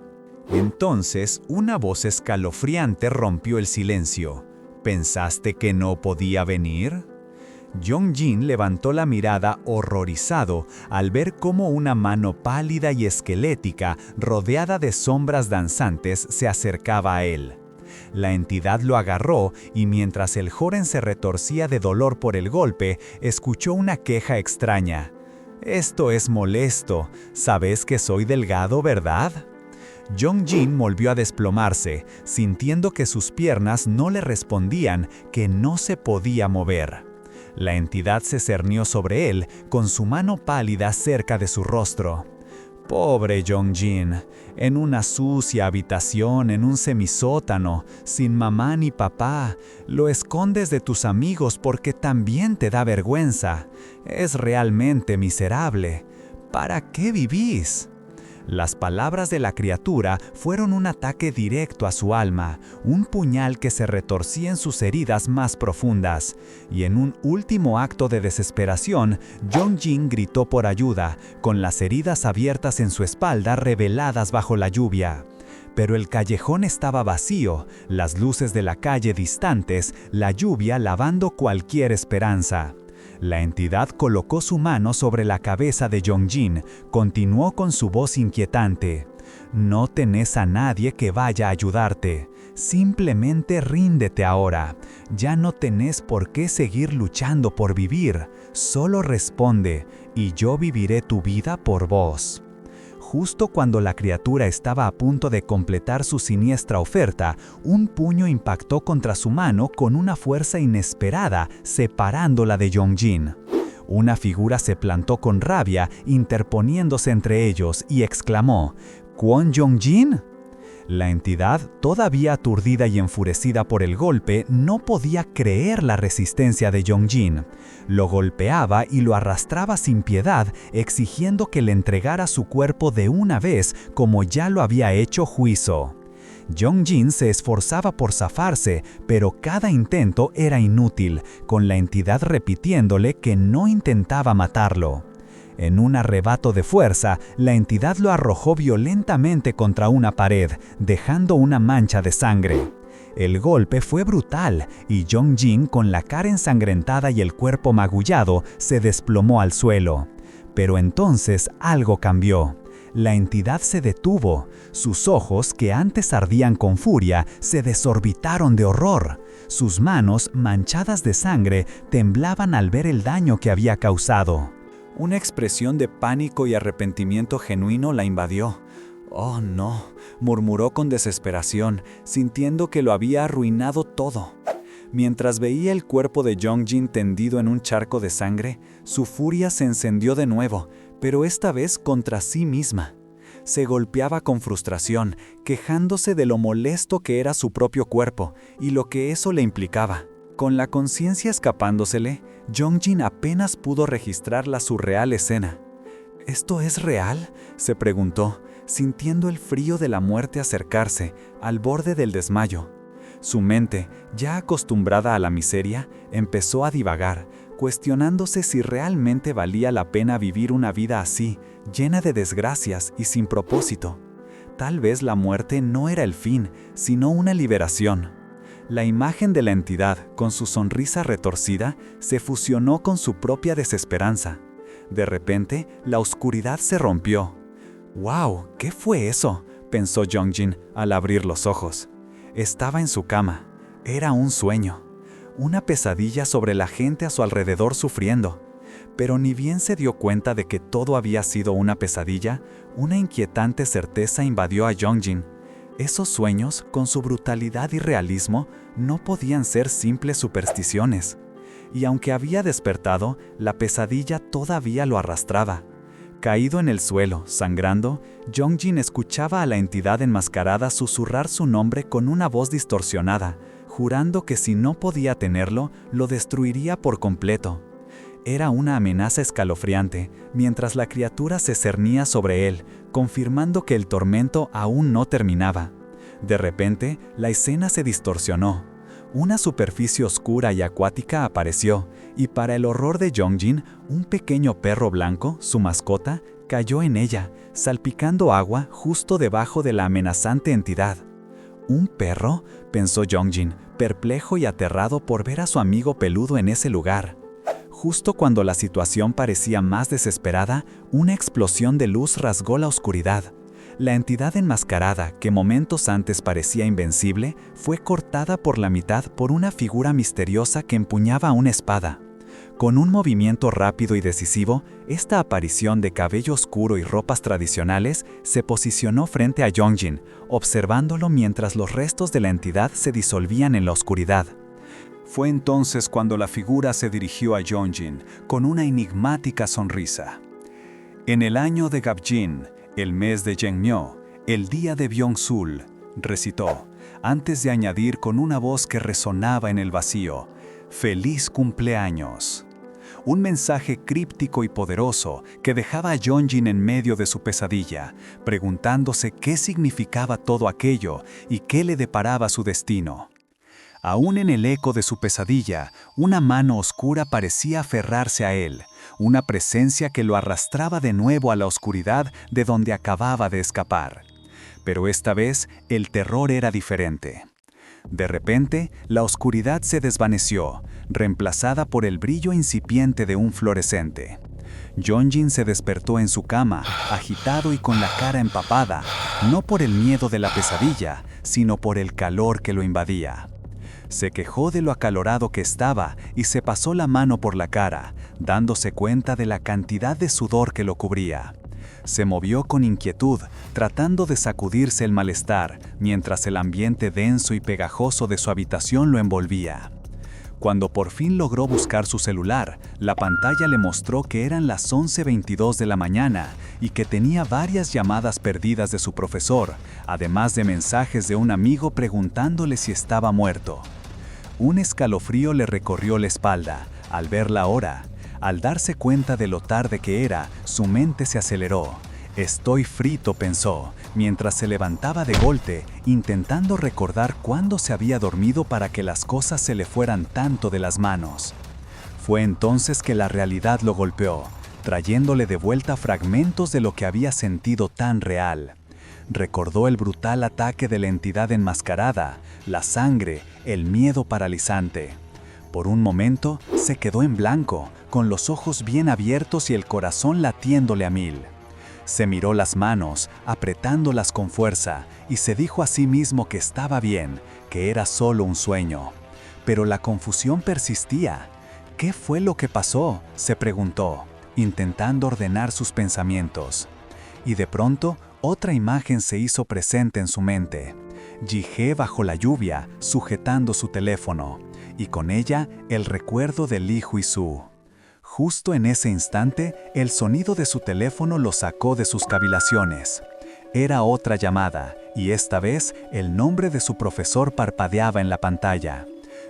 Entonces, una voz escalofriante rompió el silencio. ¿Pensaste que no podía venir? Yong-jin levantó la mirada horrorizado al ver cómo una mano pálida y esquelética, rodeada de sombras danzantes, se acercaba a él. La entidad lo agarró y mientras el joven se retorcía de dolor por el golpe, escuchó una queja extraña. «Esto es molesto. Sabes que soy delgado, ¿verdad?». Yong-jin volvió a desplomarse, sintiendo que sus piernas no le respondían, que no se podía mover. La entidad se cernió sobre él, con su mano pálida cerca de su rostro. Pobre Yong-jin, en una sucia habitación, en un semisótano, sin mamá ni papá, lo escondes de tus amigos porque también te da vergüenza. Es realmente miserable. ¿Para qué vivís? Las palabras de la criatura fueron un ataque directo a su alma, un puñal que se retorcía en sus heridas más profundas. Y en un último acto de desesperación, Yong-jin gritó por ayuda, con las heridas abiertas en su espalda reveladas bajo la lluvia. Pero el callejón estaba vacío, las luces de la calle distantes, la lluvia lavando cualquier esperanza. La entidad colocó su mano sobre la cabeza de Yong-jin, continuó con su voz inquietante. No tenés a nadie que vaya a ayudarte. Simplemente ríndete ahora. Ya no tenés por qué seguir luchando por vivir. Solo responde, y yo viviré tu vida por vos. Justo cuando la criatura estaba a punto de completar su siniestra oferta, un puño impactó contra su mano con una fuerza inesperada, separándola de Yongjin. Una figura se plantó con rabia, interponiéndose entre ellos, y exclamó: ¿Kwon Yongjin? La entidad, todavía aturdida y enfurecida por el golpe, no podía creer la resistencia de Yongjin. Lo golpeaba y lo arrastraba sin piedad, exigiendo que le entregara su cuerpo de una vez, como ya lo había hecho Huizo. Yongjin se esforzaba por zafarse, pero cada intento era inútil, con la entidad repitiéndole que no intentaba matarlo. En un arrebato de fuerza, la entidad lo arrojó violentamente contra una pared, dejando una mancha de sangre. El golpe fue brutal, y Yongjin, con la cara ensangrentada y el cuerpo magullado, se desplomó al suelo. Pero entonces algo cambió. La entidad se detuvo. Sus ojos, que antes ardían con furia, se desorbitaron de horror. Sus manos, manchadas de sangre, temblaban al ver el daño que había causado. Una expresión de pánico y arrepentimiento genuino la invadió. «Oh, no», murmuró con desesperación, sintiendo que lo había arruinado todo. Mientras veía el cuerpo de Yongjin tendido en un charco de sangre, su furia se encendió de nuevo, pero esta vez contra sí misma. Se golpeaba con frustración, quejándose de lo molesto que era su propio cuerpo y lo que eso le implicaba. Con la conciencia escapándosele, Yongjin apenas pudo registrar la surreal escena. ¿Esto es real?, se preguntó, sintiendo el frío de la muerte acercarse, al borde del desmayo. Su mente, ya acostumbrada a la miseria, empezó a divagar, cuestionándose si realmente valía la pena vivir una vida así, llena de desgracias y sin propósito. Tal vez la muerte no era el fin, sino una liberación. La imagen de la entidad, con su sonrisa retorcida, se fusionó con su propia desesperanza. De repente, la oscuridad se rompió. «¡Wow! ¿Qué fue eso?», pensó Yongjin al abrir los ojos. Estaba en su cama. Era un sueño. Una pesadilla sobre la gente a su alrededor sufriendo. Pero ni bien se dio cuenta de que todo había sido una pesadilla, una inquietante certeza invadió a Yongjin. Esos sueños, con su brutalidad y realismo, no podían ser simples supersticiones. Y aunque había despertado, la pesadilla todavía lo arrastraba. Caído en el suelo, sangrando, Yongjin escuchaba a la entidad enmascarada susurrar su nombre con una voz distorsionada, jurando que si no podía tenerlo, lo destruiría por completo. Era una amenaza escalofriante, mientras la criatura se cernía sobre él, confirmando que el tormento aún no terminaba. De repente, la escena se distorsionó. Una superficie oscura y acuática apareció, y para el horror de Yongjin, un pequeño perro blanco, su mascota, cayó en ella, salpicando agua justo debajo de la amenazante entidad. ¿Un perro?, pensó Yongjin, perplejo y aterrado por ver a su amigo peludo en ese lugar. Justo cuando la situación parecía más desesperada, una explosión de luz rasgó la oscuridad. La entidad enmascarada, que momentos antes parecía invencible, fue cortada por la mitad por una figura misteriosa que empuñaba una espada. Con un movimiento rápido y decisivo, esta aparición de cabello oscuro y ropas tradicionales se posicionó frente a Yongjin, observándolo mientras los restos de la entidad se disolvían en la oscuridad. Fue entonces cuando la figura se dirigió a Yongjin con una enigmática sonrisa. «En el año de Gabjin, el mes de Yenmyo, el día de Byung-sul», recitó, antes de añadir con una voz que resonaba en el vacío: «¡Feliz cumpleaños!». Un mensaje críptico y poderoso que dejaba a Yongjin en medio de su pesadilla, preguntándose qué significaba todo aquello y qué le deparaba su destino. Aún en el eco de su pesadilla, una mano oscura parecía aferrarse a él, una presencia que lo arrastraba de nuevo a la oscuridad de donde acababa de escapar. Pero esta vez, el terror era diferente. De repente, la oscuridad se desvaneció, reemplazada por el brillo incipiente de un fluorescente. Yongjin se despertó en su cama, agitado y con la cara empapada, no por el miedo de la pesadilla, sino por el calor que lo invadía. Se quejó de lo acalorado que estaba y se pasó la mano por la cara, dándose cuenta de la cantidad de sudor que lo cubría. Se movió con inquietud, tratando de sacudirse el malestar, mientras el ambiente denso y pegajoso de su habitación lo envolvía. Cuando por fin logró buscar su celular, la pantalla le mostró que eran las 11:22 de la mañana y que tenía varias llamadas perdidas de su profesor, además de mensajes de un amigo preguntándole si estaba muerto. Un escalofrío le recorrió la espalda al ver la hora. Al darse cuenta de lo tarde que era, su mente se aceleró. «Estoy frito», pensó, mientras se levantaba de golpe, intentando recordar cuándo se había dormido para que las cosas se le fueran tanto de las manos. Fue entonces que la realidad lo golpeó, trayéndole de vuelta fragmentos de lo que había sentido tan real. Recordó el brutal ataque de la entidad enmascarada, la sangre, el miedo paralizante. Por un momento, se quedó en blanco, con los ojos bien abiertos y el corazón latiéndole a mil. Se miró las manos, apretándolas con fuerza, y se dijo a sí mismo que estaba bien, que era solo un sueño. Pero la confusión persistía. ¿Qué fue lo que pasó?, se preguntó, intentando ordenar sus pensamientos. Y de pronto, otra imagen se hizo presente en su mente. Ji-hye bajo la lluvia, sujetando su teléfono, y con ella el recuerdo de Lee Hui-soo. Justo en ese instante, el sonido de su teléfono lo sacó de sus cavilaciones. Era otra llamada, y esta vez el nombre de su profesor parpadeaba en la pantalla.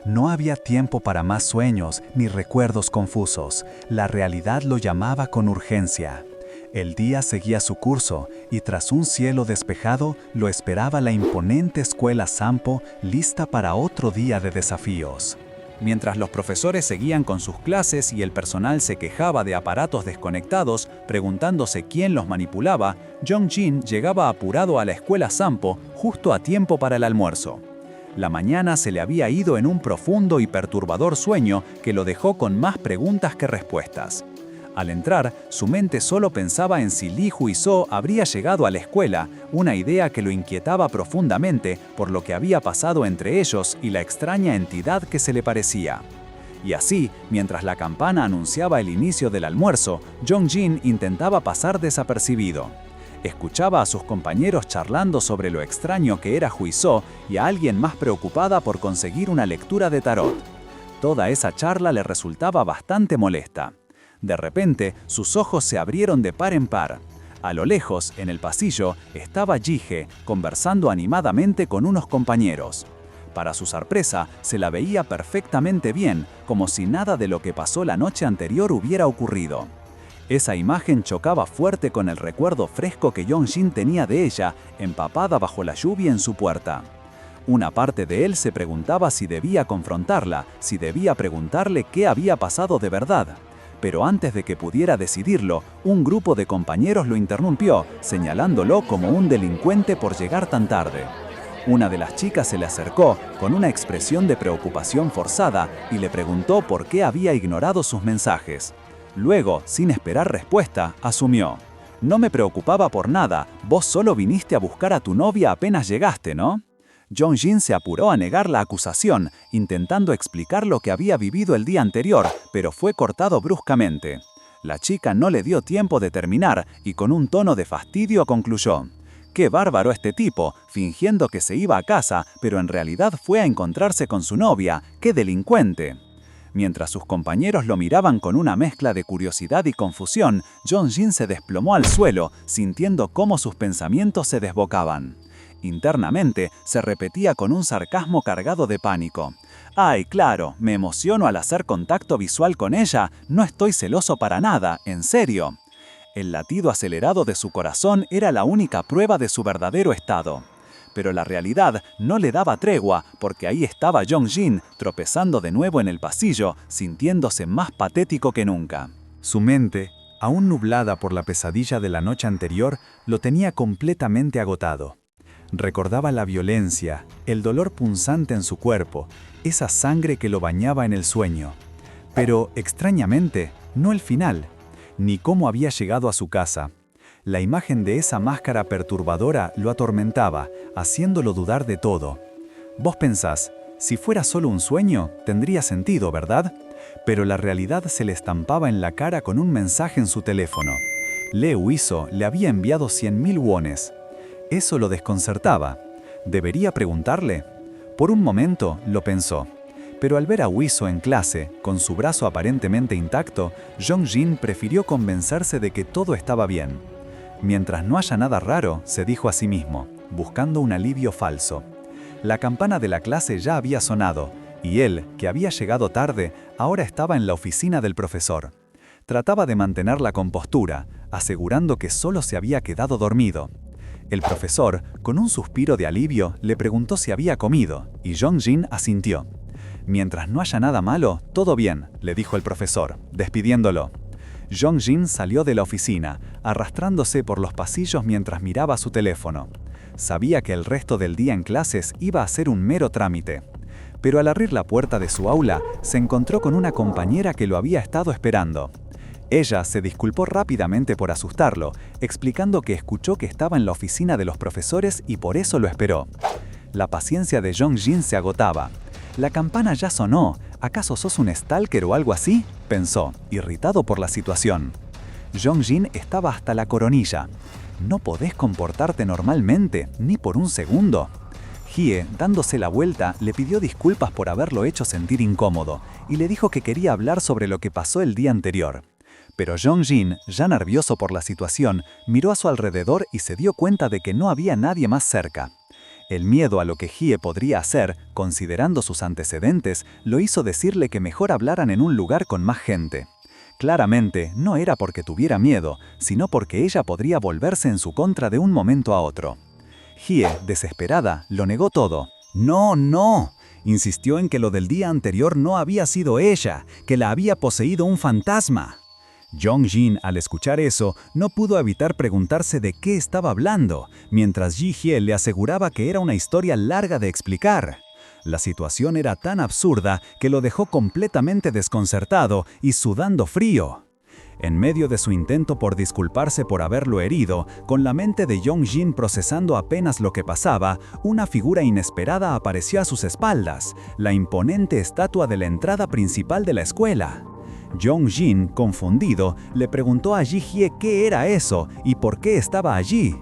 No había tiempo para más sueños ni recuerdos confusos. La realidad lo llamaba con urgencia. El día seguía su curso, y tras un cielo despejado, lo esperaba la imponente escuela Sampo, lista para otro día de desafíos. Mientras los profesores seguían con sus clases y el personal se quejaba de aparatos desconectados, preguntándose quién los manipulaba, Jong-jin llegaba apurado a la escuela Sampo justo a tiempo para el almuerzo. La mañana se le había ido en un profundo y perturbador sueño que lo dejó con más preguntas que respuestas. Al entrar, su mente solo pensaba en si Lee Hui-soo habría llegado a la escuela, una idea que lo inquietaba profundamente por lo que había pasado entre ellos y la extraña entidad que se le parecía. Y así, mientras la campana anunciaba el inicio del almuerzo, Jong-jin intentaba pasar desapercibido. Escuchaba a sus compañeros charlando sobre lo extraño que era Hui-soo y a alguien más preocupada por conseguir una lectura de tarot. Toda esa charla le resultaba bastante molesta. De repente, sus ojos se abrieron de par en par. A lo lejos, en el pasillo, estaba Ji-hye conversando animadamente con unos compañeros. Para su sorpresa, se la veía perfectamente bien, como si nada de lo que pasó la noche anterior hubiera ocurrido. Esa imagen chocaba fuerte con el recuerdo fresco que Jong-jin tenía de ella, empapada bajo la lluvia en su puerta. Una parte de él se preguntaba si debía confrontarla, si debía preguntarle qué había pasado de verdad. Pero antes de que pudiera decidirlo, un grupo de compañeros lo interrumpió, señalándolo como un delincuente por llegar tan tarde. Una de las chicas se le acercó con una expresión de preocupación forzada y le preguntó por qué había ignorado sus mensajes. Luego, sin esperar respuesta, asumió: «No me preocupaba por nada, vos solo viniste a buscar a tu novia apenas llegaste, ¿no?». Jong-jin se apuró a negar la acusación, intentando explicar lo que había vivido el día anterior, pero fue cortado bruscamente. La chica no le dio tiempo de terminar y con un tono de fastidio concluyó: «Qué bárbaro este tipo, fingiendo que se iba a casa, pero en realidad fue a encontrarse con su novia. ¡Qué delincuente!». Mientras sus compañeros lo miraban con una mezcla de curiosidad y confusión, Jong-jin se desplomó al suelo, sintiendo cómo sus pensamientos se desbocaban. Internamente, se repetía con un sarcasmo cargado de pánico: «Ay, claro, me emociono al hacer contacto visual con ella, no estoy celoso para nada, en serio». El latido acelerado de su corazón era la única prueba de su verdadero estado. Pero la realidad no le daba tregua, porque ahí estaba Jong-jin, tropezando de nuevo en el pasillo, sintiéndose más patético que nunca. Su mente, aún nublada por la pesadilla de la noche anterior, lo tenía completamente agotado. Recordaba la violencia, el dolor punzante en su cuerpo, esa sangre que lo bañaba en el sueño. Pero, extrañamente, no el final, ni cómo había llegado a su casa. La imagen de esa máscara perturbadora lo atormentaba, haciéndolo dudar de todo. Vos pensás, si fuera solo un sueño, tendría sentido, ¿verdad? Pero la realidad se le estampaba en la cara con un mensaje en su teléfono. Lee Huizo le había enviado 100.000 wones. Eso lo desconcertaba. ¿Debería preguntarle? Por un momento lo pensó. Pero al ver a Huizo en clase, con su brazo aparentemente intacto, Yongjin prefirió convencerse de que todo estaba bien. Mientras no haya nada raro, se dijo a sí mismo, buscando un alivio falso. La campana de la clase ya había sonado, y él, que había llegado tarde, ahora estaba en la oficina del profesor. Trataba de mantener la compostura, asegurando que solo se había quedado dormido. El profesor, con un suspiro de alivio, le preguntó si había comido, y Yongjin asintió. «Mientras no haya nada malo, todo bien», le dijo el profesor, despidiéndolo. Yongjin salió de la oficina, arrastrándose por los pasillos mientras miraba su teléfono. Sabía que el resto del día en clases iba a ser un mero trámite. Pero al abrir la puerta de su aula, se encontró con una compañera que lo había estado esperando. Ella se disculpó rápidamente por asustarlo, explicando que escuchó que estaba en la oficina de los profesores y por eso lo esperó. La paciencia de Yongjin se agotaba. «La campana ya sonó. ¿Acaso sos un stalker o algo así?», pensó, irritado por la situación. Yongjin estaba hasta la coronilla. «¿No podés comportarte normalmente, ni por un segundo?». Hye, dándose la vuelta, le pidió disculpas por haberlo hecho sentir incómodo y le dijo que quería hablar sobre lo que pasó el día anterior. Pero Yongjin, ya nervioso por la situación, miró a su alrededor y se dio cuenta de que no había nadie más cerca. El miedo a lo que Hye podría hacer, considerando sus antecedentes, lo hizo decirle que mejor hablaran en un lugar con más gente. Claramente, no era porque tuviera miedo, sino porque ella podría volverse en su contra de un momento a otro. Hye, desesperada, lo negó todo. «No, no», insistió en que lo del día anterior no había sido ella, que la había poseído un fantasma. Yongjin, al escuchar eso, no pudo evitar preguntarse de qué estaba hablando, mientras Ji-hye le aseguraba que era una historia larga de explicar. La situación era tan absurda que lo dejó completamente desconcertado y sudando frío. En medio de su intento por disculparse por haberlo herido, con la mente de Yongjin procesando apenas lo que pasaba, una figura inesperada apareció a sus espaldas, la imponente estatua de la entrada principal de la escuela. Yongjin, confundido, le preguntó a Ji-hye qué era eso y por qué estaba allí.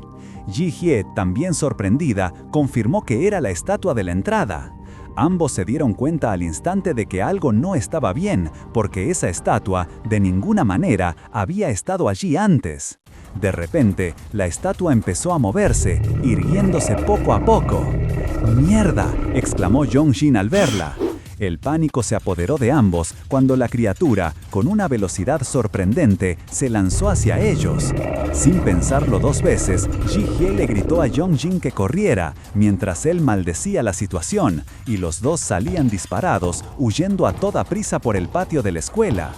Ji-hye, también sorprendida, confirmó que era la estatua de la entrada. Ambos se dieron cuenta al instante de que algo no estaba bien, porque esa estatua, de ninguna manera, había estado allí antes. De repente, la estatua empezó a moverse, irguiéndose poco a poco. «¡Mierda!», exclamó Yongjin al verla. El pánico se apoderó de ambos cuando la criatura, con una velocidad sorprendente, se lanzó hacia ellos. Sin pensarlo dos veces, Ji-hye le gritó a Yongjin que corriera, mientras él maldecía la situación, y los dos salían disparados, huyendo a toda prisa por el patio de la escuela.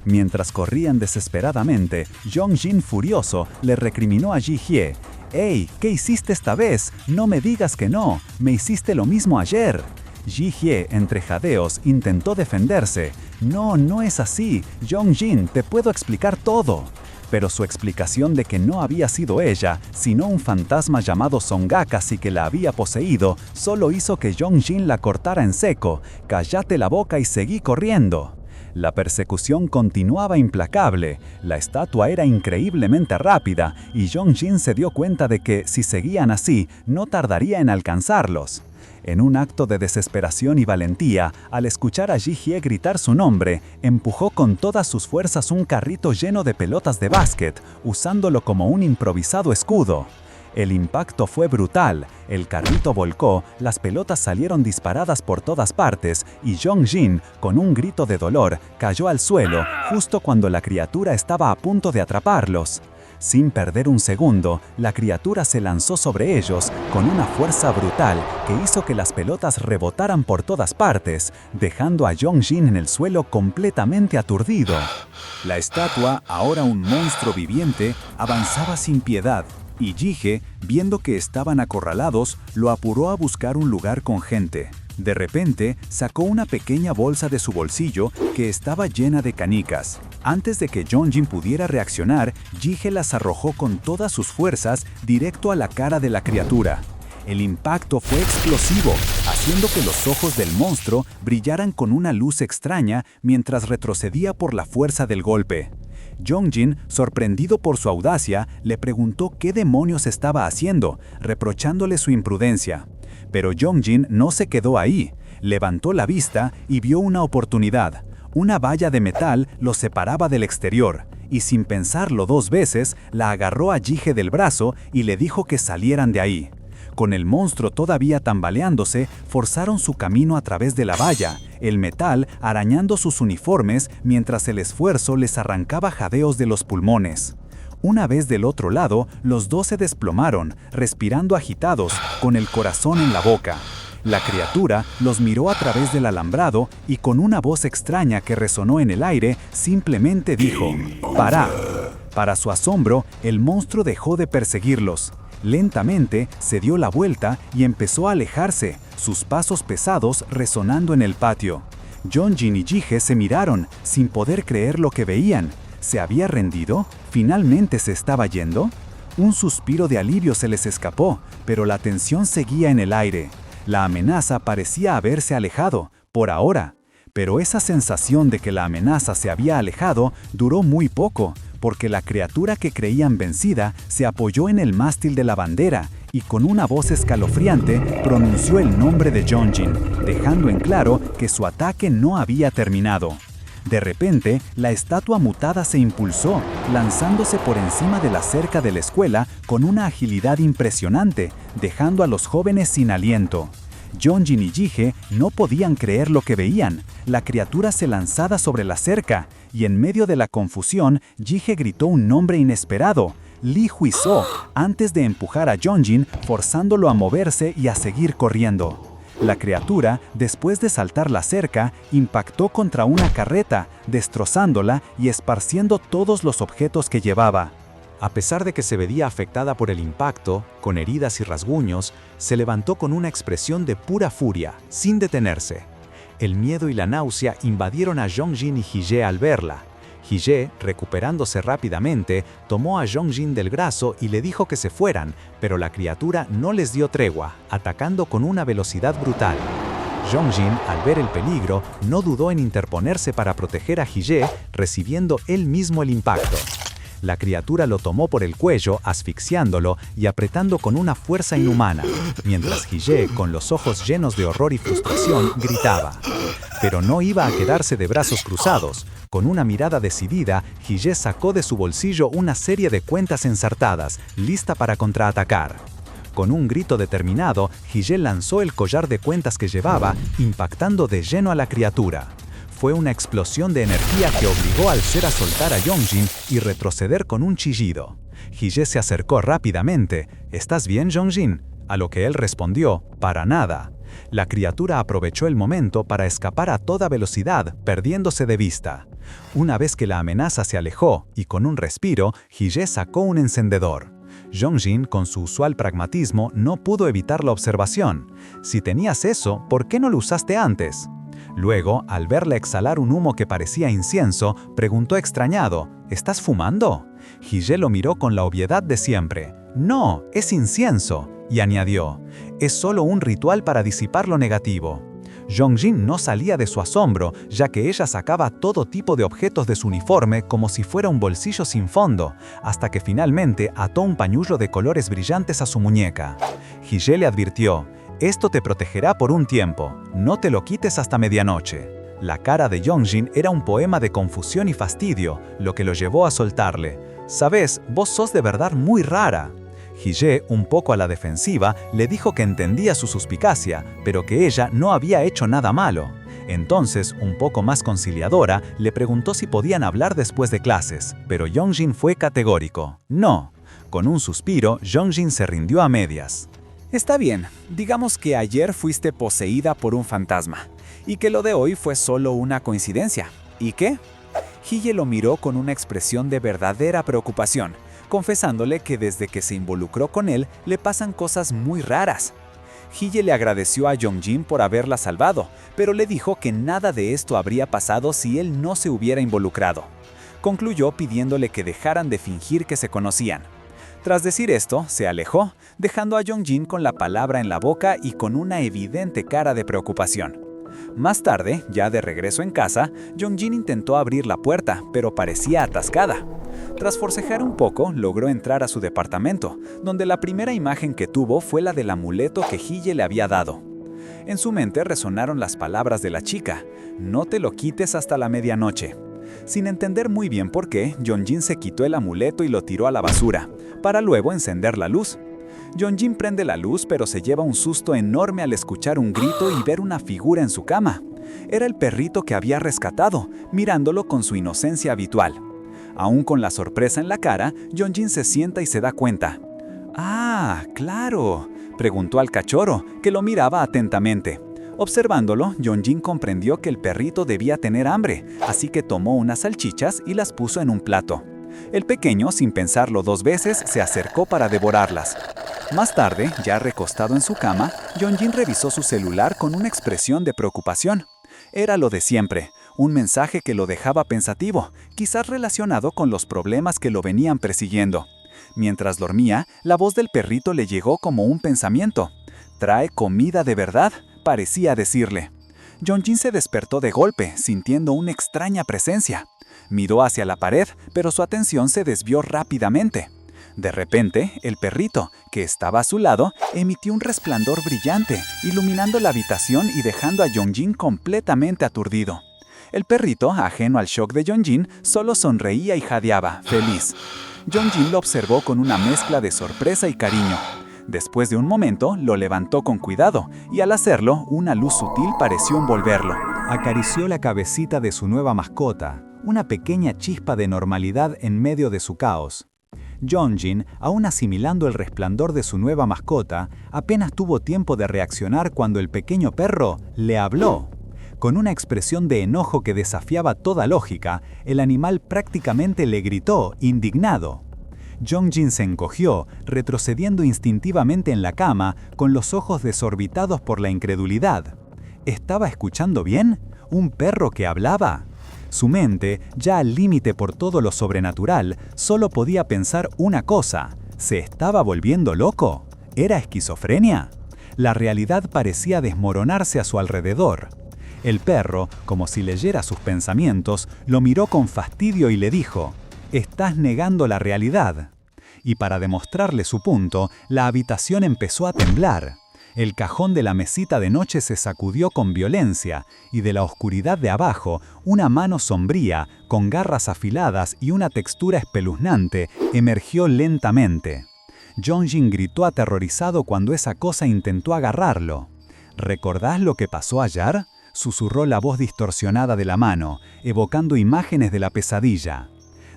Mientras corrían desesperadamente, Yongjin, furioso, le recriminó a Ji-hye: «¡Hey! ¿Qué hiciste esta vez? No me digas que no, me hiciste lo mismo ayer». Ji-hye, entre jadeos, intentó defenderse. «No, no es así. Yongjin, te puedo explicar todo». Pero su explicación de que no había sido ella, sino un fantasma llamado Songakashi que la había poseído, solo hizo que Yongjin la cortara en seco. «Cállate la boca y seguí corriendo». La persecución continuaba implacable, la estatua era increíblemente rápida y Yongjin se dio cuenta de que, si seguían así, no tardaría en alcanzarlos. En un acto de desesperación y valentía, al escuchar a Ji-hye gritar su nombre, empujó con todas sus fuerzas un carrito lleno de pelotas de básquet, usándolo como un improvisado escudo. El impacto fue brutal, el carrito volcó, las pelotas salieron disparadas por todas partes y Yongjin, con un grito de dolor, cayó al suelo justo cuando la criatura estaba a punto de atraparlos. Sin perder un segundo, la criatura se lanzó sobre ellos con una fuerza brutal que hizo que las pelotas rebotaran por todas partes, dejando a Yongjin en el suelo completamente aturdido. La estatua, ahora un monstruo viviente, avanzaba sin piedad, y Ji-hye, viendo que estaban acorralados, lo apuró a buscar un lugar con gente. De repente, sacó una pequeña bolsa de su bolsillo que estaba llena de canicas. Antes de que Yongjin pudiera reaccionar, Ji-hye las arrojó con todas sus fuerzas directo a la cara de la criatura. El impacto fue explosivo, haciendo que los ojos del monstruo brillaran con una luz extraña mientras retrocedía por la fuerza del golpe. Jongjin, sorprendido por su audacia, le preguntó qué demonios estaba haciendo, reprochándole su imprudencia. Pero Jongjin no se quedó ahí. Levantó la vista y vio una oportunidad. Una valla de metal lo separaba del exterior, y sin pensarlo 2 veces, la agarró a Jige del brazo y le dijo que salieran de ahí. Con el monstruo todavía tambaleándose, forzaron su camino a través de la valla, el metal arañando sus uniformes mientras el esfuerzo les arrancaba jadeos de los pulmones. Una vez del otro lado, los 2 se desplomaron, respirando agitados, con el corazón en la boca. La criatura los miró a través del alambrado y con una voz extraña que resonó en el aire, simplemente dijo: «¡Pará!». Para su asombro, el monstruo dejó de perseguirlos. Lentamente se dio la vuelta y empezó a alejarse, sus pasos pesados resonando en el patio. Jongjin y Jige se miraron, sin poder creer lo que veían. ¿Se había rendido? ¿Finalmente se estaba yendo? Un suspiro de alivio se les escapó, pero la tensión seguía en el aire. La amenaza parecía haberse alejado, por ahora. Pero esa sensación de que la amenaza se había alejado duró muy poco, porque la criatura que creían vencida se apoyó en el mástil de la bandera y con una voz escalofriante pronunció el nombre de Jongjin, dejando en claro que su ataque no había terminado. De repente, la estatua mutada se impulsó, lanzándose por encima de la cerca de la escuela con una agilidad impresionante, dejando a los jóvenes sin aliento. Jongjin y Jige no podían creer lo que veían. La criatura se lanzaba sobre la cerca, y en medio de la confusión, Jige gritó un nombre inesperado, Lee Huizhou, antes de empujar a Jongjin, forzándolo a moverse y a seguir corriendo. La criatura, después de saltar la cerca, impactó contra una carreta, destrozándola y esparciendo todos los objetos que llevaba. A pesar de que se veía afectada por el impacto, con heridas y rasguños, se levantó con una expresión de pura furia, sin detenerse. El miedo y la náusea invadieron a Jongjin y Jige al verla. Jige, recuperándose rápidamente, tomó a Jongjin del brazo y le dijo que se fueran, pero la criatura no les dio tregua, atacando con una velocidad brutal. Jongjin, al ver el peligro, no dudó en interponerse para proteger a Jige, recibiendo él mismo el impacto. La criatura lo tomó por el cuello, asfixiándolo y apretando con una fuerza inhumana, mientras Jige, con los ojos llenos de horror y frustración, gritaba. Pero no iba a quedarse de brazos cruzados. Con una mirada decidida, Jige sacó de su bolsillo una serie de cuentas ensartadas, lista para contraatacar. Con un grito determinado, Jige lanzó el collar de cuentas que llevaba, impactando de lleno a la criatura. Fue una explosión de energía que obligó al ser a soltar a Jongjin y retroceder con un chillido. Jige se acercó rápidamente. «¿Estás bien, Jongjin?», a lo que él respondió: «Para nada». La criatura aprovechó el momento para escapar a toda velocidad, perdiéndose de vista. Una vez que la amenaza se alejó y con un respiro, Jige sacó un encendedor. Jongjin, con su usual pragmatismo, no pudo evitar la observación. «Si tenías eso, ¿por qué no lo usaste antes?». Luego, al verla exhalar un humo que parecía incienso, preguntó extrañado: «¿Estás fumando?». Jige lo miró con la obviedad de siempre: «No, es incienso», y añadió: «Es solo un ritual para disipar lo negativo». Jongjin no salía de su asombro, ya que ella sacaba todo tipo de objetos de su uniforme como si fuera un bolsillo sin fondo, hasta que finalmente ató un pañuelo de colores brillantes a su muñeca. Jige le advirtió: «Esto te protegerá por un tiempo, no te lo quites hasta medianoche». La cara de Jongjin era un poema de confusión y fastidio, lo que lo llevó a soltarle: «¿Sabes? Vos sos de verdad muy rara». Jige, un poco a la defensiva, le dijo que entendía su suspicacia, pero que ella no había hecho nada malo. Entonces, un poco más conciliadora, le preguntó si podían hablar después de clases, pero Jongjin fue categórico: «No». Con un suspiro, Jongjin se rindió a medias. Está bien, digamos que ayer fuiste poseída por un fantasma, y que lo de hoy fue solo una coincidencia. ¿Y qué? Jige lo miró con una expresión de verdadera preocupación, confesándole que desde que se involucró con él le pasan cosas muy raras. Jige le agradeció a Jongjin por haberla salvado, pero le dijo que nada de esto habría pasado si él no se hubiera involucrado. Concluyó pidiéndole que dejaran de fingir que se conocían. Tras decir esto, se alejó, dejando a Jongjin con la palabra en la boca y con una evidente cara de preocupación. Más tarde, ya de regreso en casa, Yongjin intentó abrir la puerta, pero parecía atascada. Tras forcejear un poco, logró entrar a su departamento, donde la primera imagen que tuvo fue la del amuleto que Hye le había dado. En su mente resonaron las palabras de la chica: «No te lo quites hasta la medianoche». Sin entender muy bien por qué, Yongjin se quitó el amuleto y lo tiró a la basura, para luego encender la luz. Yongjin prende la luz, pero se lleva un susto enorme al escuchar un grito y ver una figura en su cama. Era el perrito que había rescatado, mirándolo con su inocencia habitual. Aún con la sorpresa en la cara, Yongjin se sienta y se da cuenta. «Ah, claro», preguntó al cachorro, que lo miraba atentamente. Observándolo, Yongjin comprendió que el perrito debía tener hambre, así que tomó unas salchichas y las puso en un plato. El pequeño, sin pensarlo 2 veces, se acercó para devorarlas. Más tarde, ya recostado en su cama, Yongjin revisó su celular con una expresión de preocupación. Era lo de siempre, un mensaje que lo dejaba pensativo, quizás relacionado con los problemas que lo venían persiguiendo. Mientras dormía, la voz del perrito le llegó como un pensamiento. «¿Trae comida de verdad?», parecía decirle. Yongjin se despertó de golpe, sintiendo una extraña presencia. Miró hacia la pared, pero su atención se desvió rápidamente. De repente, el perrito, que estaba a su lado, emitió un resplandor brillante, iluminando la habitación y dejando a Yongjin completamente aturdido. El perrito, ajeno al shock de Yongjin, solo sonreía y jadeaba, feliz. Yongjin lo observó con una mezcla de sorpresa y cariño. Después de un momento, lo levantó con cuidado, y al hacerlo, una luz sutil pareció envolverlo. Acarició la cabecita de su nueva mascota, una pequeña chispa de normalidad en medio de su caos. Yongjin, aún asimilando el resplandor de su nueva mascota, apenas tuvo tiempo de reaccionar cuando el pequeño perro le habló. Con una expresión de enojo que desafiaba toda lógica, el animal prácticamente le gritó, indignado. Yongjin se encogió, retrocediendo instintivamente en la cama, con los ojos desorbitados por la incredulidad. ¿Estaba escuchando bien? ¿Un perro que hablaba? Su mente, ya al límite por todo lo sobrenatural, solo podía pensar una cosa: ¿se estaba volviendo loco? ¿Era esquizofrenia? La realidad parecía desmoronarse a su alrededor. El perro, como si leyera sus pensamientos, lo miró con fastidio y le dijo: «Estás negando la realidad». Y para demostrarle su punto, la habitación empezó a temblar. El cajón de la mesita de noche se sacudió con violencia, y de la oscuridad de abajo, una mano sombría, con garras afiladas y una textura espeluznante, emergió lentamente. Yongjin gritó aterrorizado cuando esa cosa intentó agarrarlo. «¿Recordás lo que pasó ayer?», susurró la voz distorsionada de la mano, evocando imágenes de la pesadilla.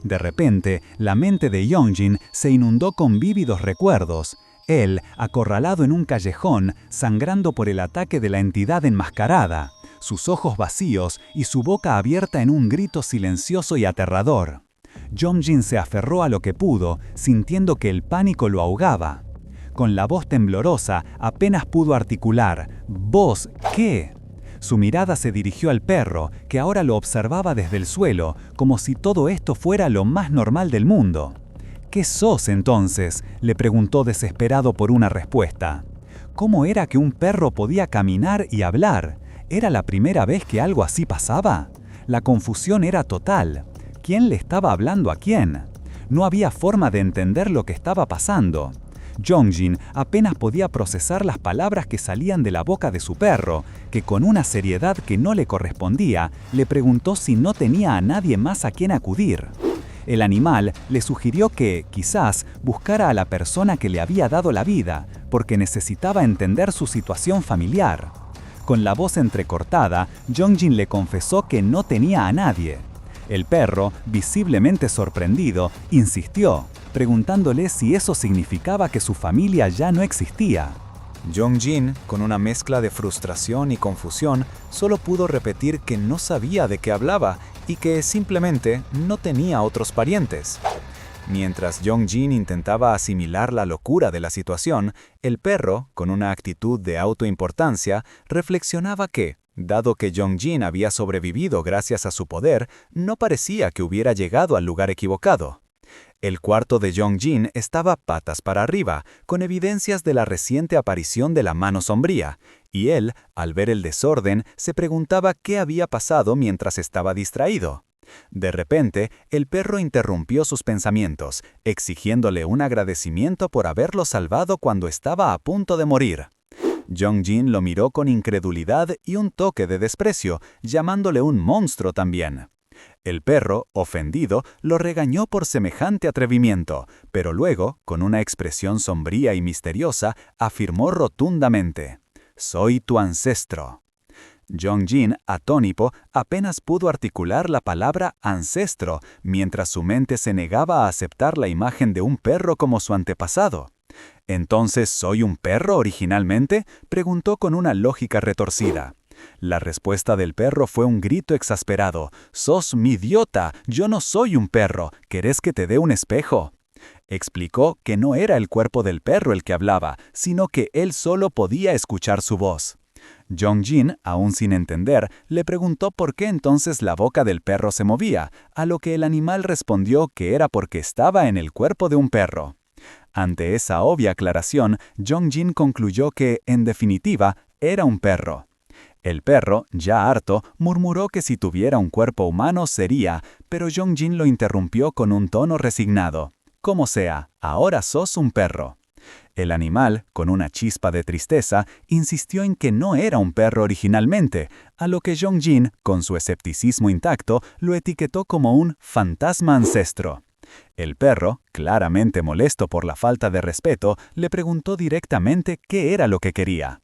De repente, la mente de Yongjin se inundó con vívidos recuerdos. Él, acorralado en un callejón, sangrando por el ataque de la entidad enmascarada, sus ojos vacíos y su boca abierta en un grito silencioso y aterrador. Yongjin se aferró a lo que pudo, sintiendo que el pánico lo ahogaba. Con la voz temblorosa, apenas pudo articular: «¿Vos qué?». Su mirada se dirigió al perro, que ahora lo observaba desde el suelo, como si todo esto fuera lo más normal del mundo. «¿Qué sos entonces?», le preguntó desesperado por una respuesta. ¿Cómo era que un perro podía caminar y hablar? ¿Era la primera vez que algo así pasaba? La confusión era total. ¿Quién le estaba hablando a quién? No había forma de entender lo que estaba pasando. Yongjin apenas podía procesar las palabras que salían de la boca de su perro, que con una seriedad que no le correspondía, le preguntó si no tenía a nadie más a quien acudir. El animal le sugirió que, quizás, buscara a la persona que le había dado la vida, porque necesitaba entender su situación familiar. Con la voz entrecortada, Yongjin le confesó que no tenía a nadie. El perro, visiblemente sorprendido, insistió, preguntándole si eso significaba que su familia ya no existía. Yongjin, con una mezcla de frustración y confusión, solo pudo repetir que no sabía de qué hablaba y que simplemente no tenía otros parientes. Mientras Yongjin intentaba asimilar la locura de la situación, el perro, con una actitud de autoimportancia, reflexionaba que, dado que Yongjin había sobrevivido gracias a su poder, no parecía que hubiera llegado al lugar equivocado. El cuarto de Yongjin estaba patas para arriba, con evidencias de la reciente aparición de la mano sombría, Y él, al ver el desorden, se preguntaba qué había pasado mientras estaba distraído. De repente, el perro interrumpió sus pensamientos, exigiéndole un agradecimiento por haberlo salvado cuando estaba a punto de morir. Jong-jin lo miró con incredulidad y un toque de desprecio, llamándole un monstruo también. El perro, ofendido, lo regañó por semejante atrevimiento, pero luego, con una expresión sombría y misteriosa, afirmó rotundamente: «Soy tu ancestro». Jong-jin, atónito, apenas pudo articular la palabra ancestro, mientras su mente se negaba a aceptar la imagen de un perro como su antepasado. «¿Entonces soy un perro originalmente?», preguntó con una lógica retorcida. La respuesta del perro fue un grito exasperado: «¡Sos mi idiota! ¡Yo no soy un perro! ¿Querés que te dé un espejo?». Explicó que no era el cuerpo del perro el que hablaba, sino que él solo podía escuchar su voz. Jong-jin, aún sin entender, le preguntó por qué entonces la boca del perro se movía, a lo que el animal respondió que era porque estaba en el cuerpo de un perro. Ante esa obvia aclaración, Jong-jin concluyó que, en definitiva, era un perro. El perro, ya harto, murmuró que si tuviera un cuerpo humano sería, pero Jong-jin lo interrumpió con un tono resignado: «Como sea, ahora sos un perro». El animal, con una chispa de tristeza, insistió en que no era un perro originalmente, a lo que Jong-jin, con su escepticismo intacto, lo etiquetó como un fantasma ancestro. El perro, claramente molesto por la falta de respeto, le preguntó directamente qué era lo que quería.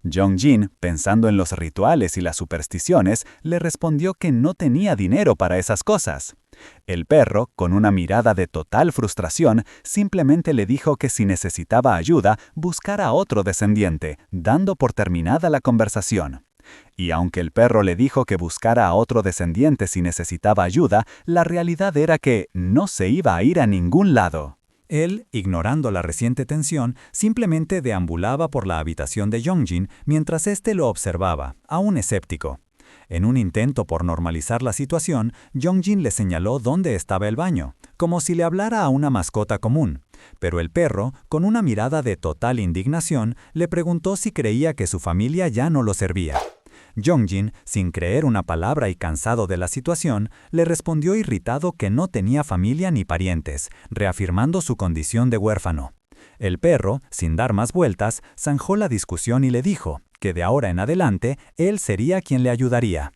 Jong-jin, pensando en los rituales y las supersticiones, le respondió que no tenía dinero para esas cosas. El perro, con una mirada de total frustración, simplemente le dijo que si necesitaba ayuda, buscara otro descendiente, dando por terminada la conversación. Y aunque el perro le dijo que buscara a otro descendiente si necesitaba ayuda, la realidad era que no se iba a ir a ningún lado. Él, ignorando la reciente tensión, simplemente deambulaba por la habitación de Jong-jin mientras éste lo observaba, aún escéptico. En un intento por normalizar la situación, Jong-jin le señaló dónde estaba el baño, como si le hablara a una mascota común. Pero el perro, con una mirada de total indignación, le preguntó si creía que su familia ya no lo servía. Jong-jin, sin creer una palabra y cansado de la situación, le respondió irritado que no tenía familia ni parientes, reafirmando su condición de huérfano. El perro, sin dar más vueltas, zanjó la discusión y le dijo que de ahora en adelante él sería quien le ayudaría.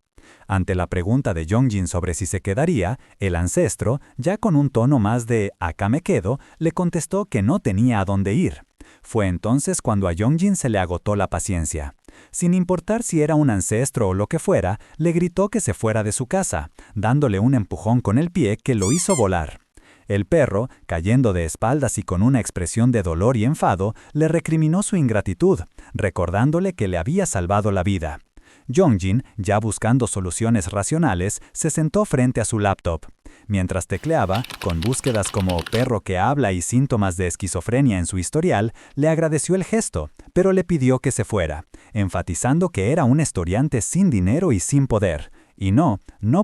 Ante la pregunta de Jong-jin sobre si se quedaría, el ancestro, ya con un tono más de «acá me quedo», le contestó que no tenía a dónde ir. Fue entonces cuando a Jong-jin se le agotó la paciencia. Sin importar si era un ancestro o lo que fuera, le gritó que se fuera de su casa, dándole un empujón con el pie que lo hizo volar. El perro, cayendo de espaldas y con una expresión de dolor y enfado, le recriminó su ingratitud, recordándole que le había salvado la vida. Jong-jin, ya buscando soluciones racionales, se sentó frente a su laptop. Mientras tecleaba, con búsquedas como «perro que habla» y síntomas de esquizofrenia en su historial, le agradeció el gesto, pero le pidió que se fuera, enfatizando que era un estudiante sin dinero y sin poder, y no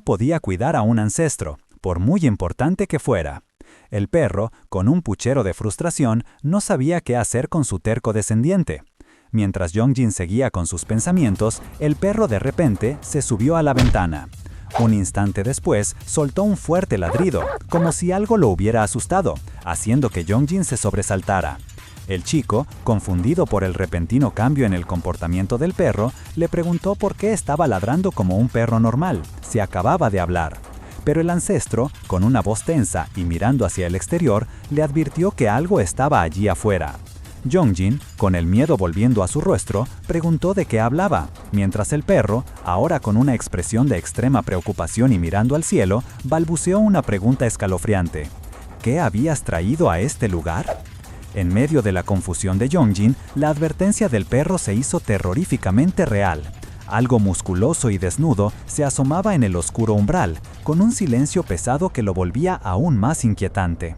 podía cuidar a un ancestro, por muy importante que fuera. El perro, con un puchero de frustración, no sabía qué hacer con su terco descendiente. Mientras Jong-jin seguía con sus pensamientos, el perro de repente se subió a la ventana. Un instante después, soltó un fuerte ladrido, como si algo lo hubiera asustado, haciendo que Jong-jin se sobresaltara. El chico, confundido por el repentino cambio en el comportamiento del perro, le preguntó por qué estaba ladrando como un perro normal, si acababa de hablar. Pero el ancestro, con una voz tensa y mirando hacia el exterior, le advirtió que algo estaba allí afuera. Jong-jin, con el miedo volviendo a su rostro, preguntó de qué hablaba, mientras el perro, ahora con una expresión de extrema preocupación y mirando al cielo, balbuceó una pregunta escalofriante. ¿Qué habías traído a este lugar? En medio de la confusión de Jong-jin, la advertencia del perro se hizo terroríficamente real. Algo musculoso y desnudo se asomaba en el oscuro umbral, con un silencio pesado que lo volvía aún más inquietante.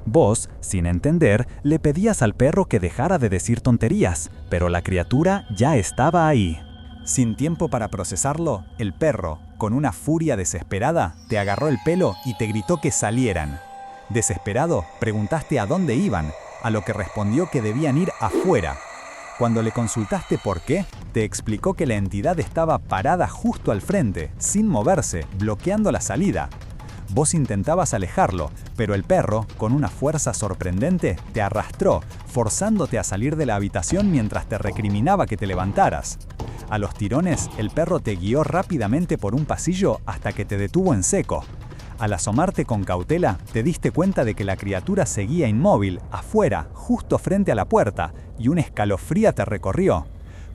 Vos, sin entender, le pedías al perro que dejara de decir tonterías, pero la criatura ya estaba ahí. Sin tiempo para procesarlo, el perro, con una furia desesperada, te agarró el pelo y te gritó que salieran. Desesperado, preguntaste a dónde iban, a lo que respondió que debían ir afuera. Cuando le consultaste por qué, Te explicó que la entidad estaba parada justo al frente, sin moverse, bloqueando la salida. Vos intentabas alejarlo, pero el perro, con una fuerza sorprendente, te arrastró, forzándote a salir de la habitación mientras te recriminaba que te levantaras. A los tirones, el perro te guió rápidamente por un pasillo hasta que te detuvo en seco. Al asomarte con cautela, te diste cuenta de que la criatura seguía inmóvil, afuera, justo frente a la puerta, y un escalofrío te recorrió.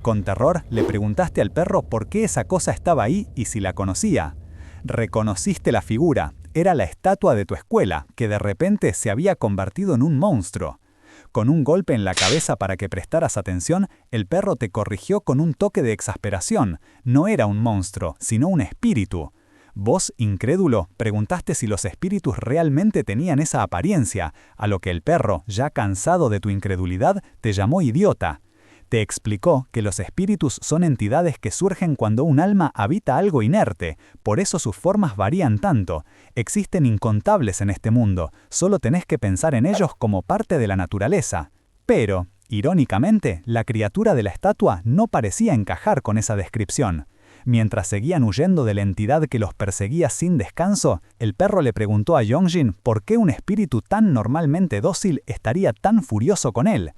Con terror, le preguntaste al perro por qué esa cosa estaba ahí y si la conocía. Reconociste la figura. Era la estatua de tu escuela, que de repente se había convertido en un monstruo. Con un golpe en la cabeza para que prestaras atención, el perro te corrigió con un toque de exasperación. No era un monstruo, sino un espíritu. Vos, incrédulo, preguntaste si los espíritus realmente tenían esa apariencia, a lo que el perro, ya cansado de tu incredulidad, te llamó idiota. Te explicó que los espíritus son entidades que surgen cuando un alma habita algo inerte, por eso sus formas varían tanto. Existen incontables en este mundo, solo tenés que pensar en ellos como parte de la naturaleza. Pero, irónicamente, la criatura de la estatua no parecía encajar con esa descripción. Mientras seguían huyendo de la entidad que los perseguía sin descanso, el perro le preguntó a Yongjin por qué un espíritu tan normalmente dócil estaría tan furioso con él.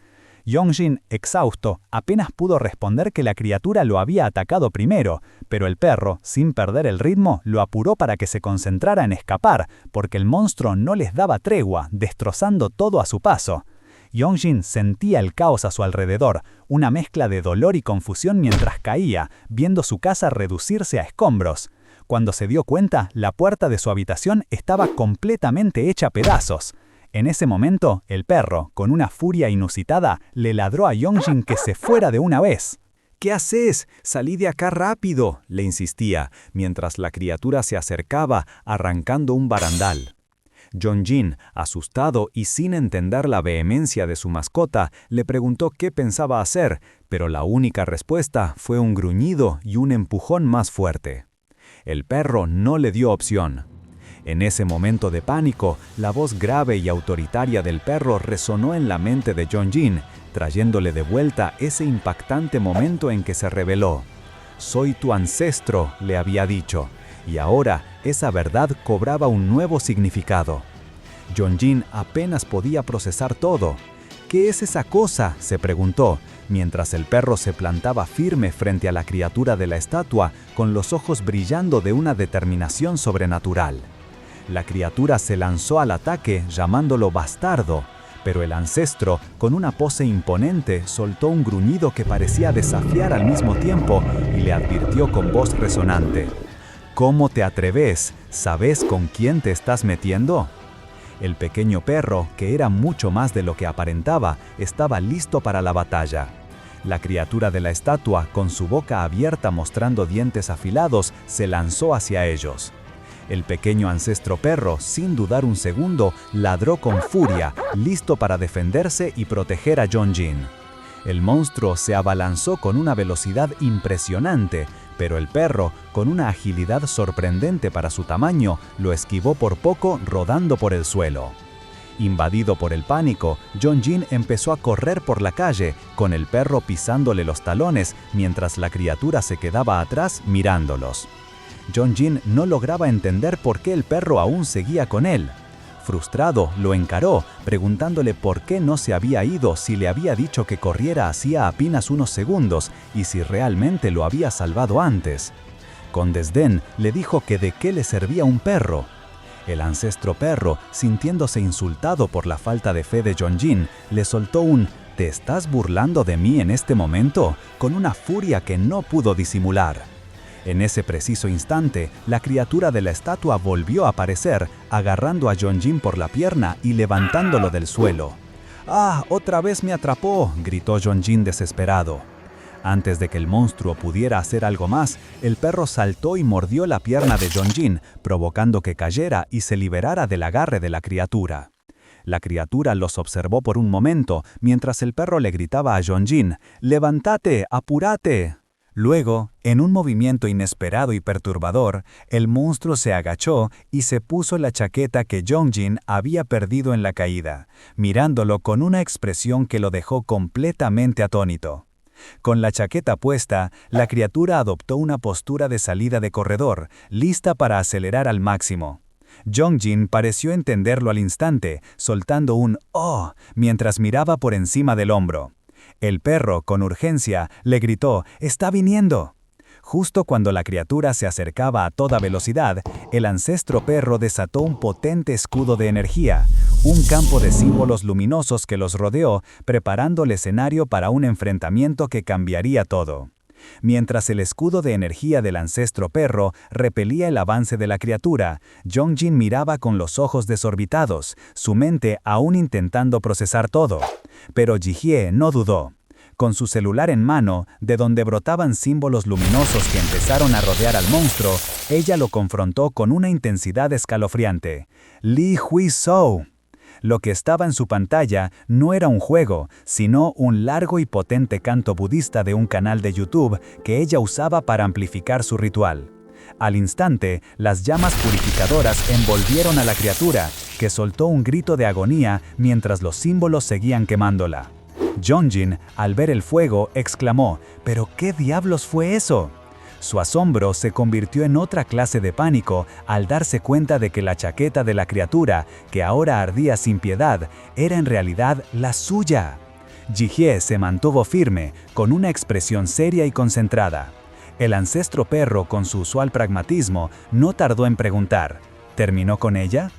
Yongjin, exhausto, apenas pudo responder que la criatura lo había atacado primero, pero el perro, sin perder el ritmo, lo apuró para que se concentrara en escapar, porque el monstruo no les daba tregua, destrozando todo a su paso. Yongjin sentía el caos a su alrededor, una mezcla de dolor y confusión mientras caía, viendo su casa reducirse a escombros. Cuando se dio cuenta, la puerta de su habitación estaba completamente hecha pedazos. En ese momento, el perro, con una furia inusitada, le ladró a Yongjin que se fuera de una vez. ¿Qué haces? Salí de acá rápido, le insistía, mientras la criatura se acercaba, arrancando un barandal. Yongjin, asustado y sin entender la vehemencia de su mascota, le preguntó qué pensaba hacer, pero la única respuesta fue un gruñido y un empujón más fuerte. El perro no le dio opción. En ese momento de pánico, la voz grave y autoritaria del perro resonó en la mente de Yongjin, trayéndole de vuelta ese impactante momento en que se reveló. «Soy tu ancestro», le había dicho, y ahora esa verdad cobraba un nuevo significado. Yongjin apenas podía procesar todo. «¿Qué es esa cosa?», se preguntó, mientras el perro se plantaba firme frente a la criatura de la estatua, con los ojos brillando de una determinación sobrenatural. La criatura se lanzó al ataque llamándolo bastardo, pero el ancestro, con una pose imponente, soltó un gruñido que parecía desafiar al mismo tiempo y le advirtió con voz resonante: «¿Cómo te atreves? ¿Sabes con quién te estás metiendo?». El pequeño perro, que era mucho más de lo que aparentaba, estaba listo para la batalla. La criatura de la estatua, con su boca abierta mostrando dientes afilados, se lanzó hacia ellos. El pequeño ancestro perro, sin dudar un segundo, ladró con furia, listo para defenderse y proteger a Yongjin. El monstruo se abalanzó con una velocidad impresionante, pero el perro, con una agilidad sorprendente para su tamaño, lo esquivó por poco rodando por el suelo. Invadido por el pánico, Yongjin empezó a correr por la calle, con el perro pisándole los talones, mientras la criatura se quedaba atrás mirándolos. Yongjin no lograba entender por qué el perro aún seguía con él. Frustrado, lo encaró, preguntándole por qué no se había ido si le había dicho que corriera hacía apenas unos segundos y si realmente lo había salvado antes. Con desdén, le dijo que de qué le servía un perro. El ancestro perro, sintiéndose insultado por la falta de fe de Yongjin, le soltó un «¿Te estás burlando de mí en este momento?», con una furia que no pudo disimular. En ese preciso instante, la criatura de la estatua volvió a aparecer, agarrando a Yongjin por la pierna y levantándolo del suelo. «¡Ah, otra vez me atrapó!», gritó Yongjin desesperado. Antes de que el monstruo pudiera hacer algo más, el perro saltó y mordió la pierna de Yongjin, provocando que cayera y se liberara del agarre de la criatura. La criatura los observó por un momento, mientras el perro le gritaba a Yongjin: «¡Levántate! ¡Apúrate!». Luego, en un movimiento inesperado y perturbador, el monstruo se agachó y se puso la chaqueta que Yongjin había perdido en la caída, mirándolo con una expresión que lo dejó completamente atónito. Con la chaqueta puesta, la criatura adoptó una postura de salida de corredor, lista para acelerar al máximo. Jongjin pareció entenderlo al instante, soltando un «oh» mientras miraba por encima del hombro. El perro, con urgencia, le gritó «¡Está viniendo!». Justo cuando la criatura se acercaba a toda velocidad, el ancestro perro desató un potente escudo de energía, un campo de símbolos luminosos que los rodeó, preparando el escenario para un enfrentamiento que cambiaría todo. Mientras el escudo de energía del ancestro perro repelía el avance de la criatura, Jongjin miraba con los ojos desorbitados, su mente aún intentando procesar todo. Pero Jihye no dudó. Con su celular en mano, de donde brotaban símbolos luminosos que empezaron a rodear al monstruo, ella lo confrontó con una intensidad escalofriante. Lee Hui-sou. Lo que estaba en su pantalla no era un juego, sino un largo y potente canto budista de un canal de YouTube que ella usaba para amplificar su ritual. Al instante, las llamas purificadoras envolvieron a la criatura, que soltó un grito de agonía mientras los símbolos seguían quemándola. Jongjin, al ver el fuego, exclamó: «¿Pero qué diablos fue eso?». Su asombro se convirtió en otra clase de pánico al darse cuenta de que la chaqueta de la criatura, que ahora ardía sin piedad, era en realidad la suya. Jihye se mantuvo firme, con una expresión seria y concentrada. El ancestro perro, con su usual pragmatismo, no tardó en preguntar: ¿terminó con ella?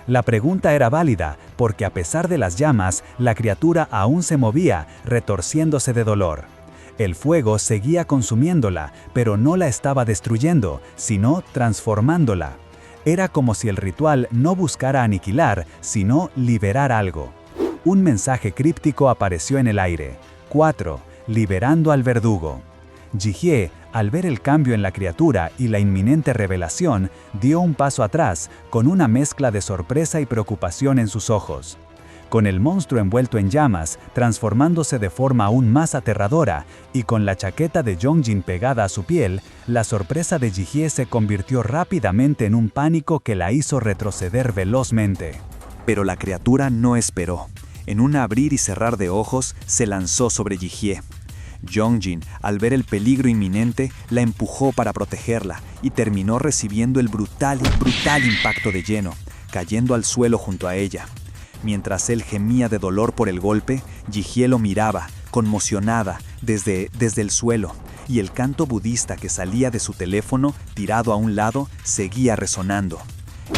La pregunta era válida, porque a pesar de las llamas, la criatura aún se movía, retorciéndose de dolor. El fuego seguía consumiéndola, pero no la estaba destruyendo, sino transformándola. Era como si el ritual no buscara aniquilar, sino liberar algo. Un mensaje críptico apareció en el aire. 4. Liberando al verdugo. Jihye, al ver el cambio en la criatura y la inminente revelación, dio un paso atrás, con una mezcla de sorpresa y preocupación en sus ojos. Con el monstruo envuelto en llamas, transformándose de forma aún más aterradora, y con la chaqueta de Jongjin pegada a su piel, la sorpresa de Jihye se convirtió rápidamente en un pánico que la hizo retroceder velozmente. Pero la criatura no esperó. En un abrir y cerrar de ojos, se lanzó sobre Jihye. Jongjin, al ver el peligro inminente, la empujó para protegerla y terminó recibiendo el brutal impacto de lleno, cayendo al suelo junto a ella. Mientras él gemía de dolor por el golpe, Jihye lo miraba, conmocionada, desde el suelo, y el canto budista que salía de su teléfono, tirado a un lado, seguía resonando.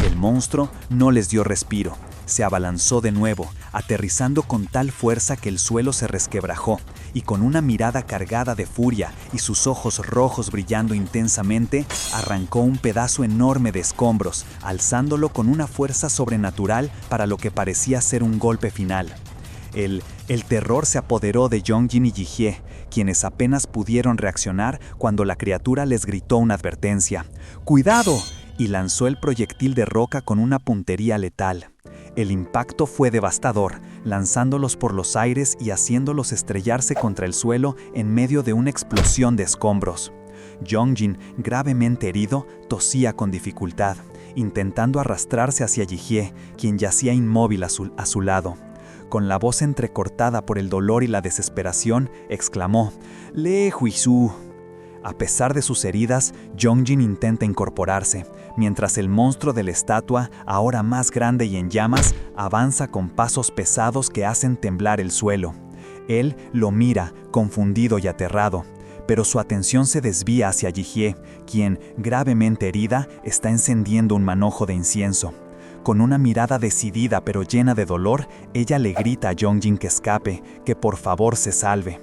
El monstruo no les dio respiro. Se abalanzó de nuevo, aterrizando con tal fuerza que el suelo se resquebrajó, y con una mirada cargada de furia y sus ojos rojos brillando intensamente, arrancó un pedazo enorme de escombros, alzándolo con una fuerza sobrenatural para lo que parecía ser un golpe final. El terror se apoderó de Jongjin y Jihye, quienes apenas pudieron reaccionar cuando la criatura les gritó una advertencia: «¡Cuidado!», y lanzó el proyectil de roca con una puntería letal. El impacto fue devastador, lanzándolos por los aires y haciéndolos estrellarse contra el suelo en medio de una explosión de escombros. Jongjin, gravemente herido, tosía con dificultad, intentando arrastrarse hacia Jihye, quien yacía inmóvil a su lado. Con la voz entrecortada por el dolor y la desesperación, exclamó: «¡Lee Huizu!». A pesar de sus heridas, Jongjin intenta incorporarse, mientras el monstruo de la estatua, ahora más grande y en llamas, avanza con pasos pesados que hacen temblar el suelo. Él lo mira, confundido y aterrado, pero su atención se desvía hacia Jihye, quien, gravemente herida, está encendiendo un manojo de incienso. Con una mirada decidida pero llena de dolor, ella le grita a Jongjin que escape, que por favor se salve.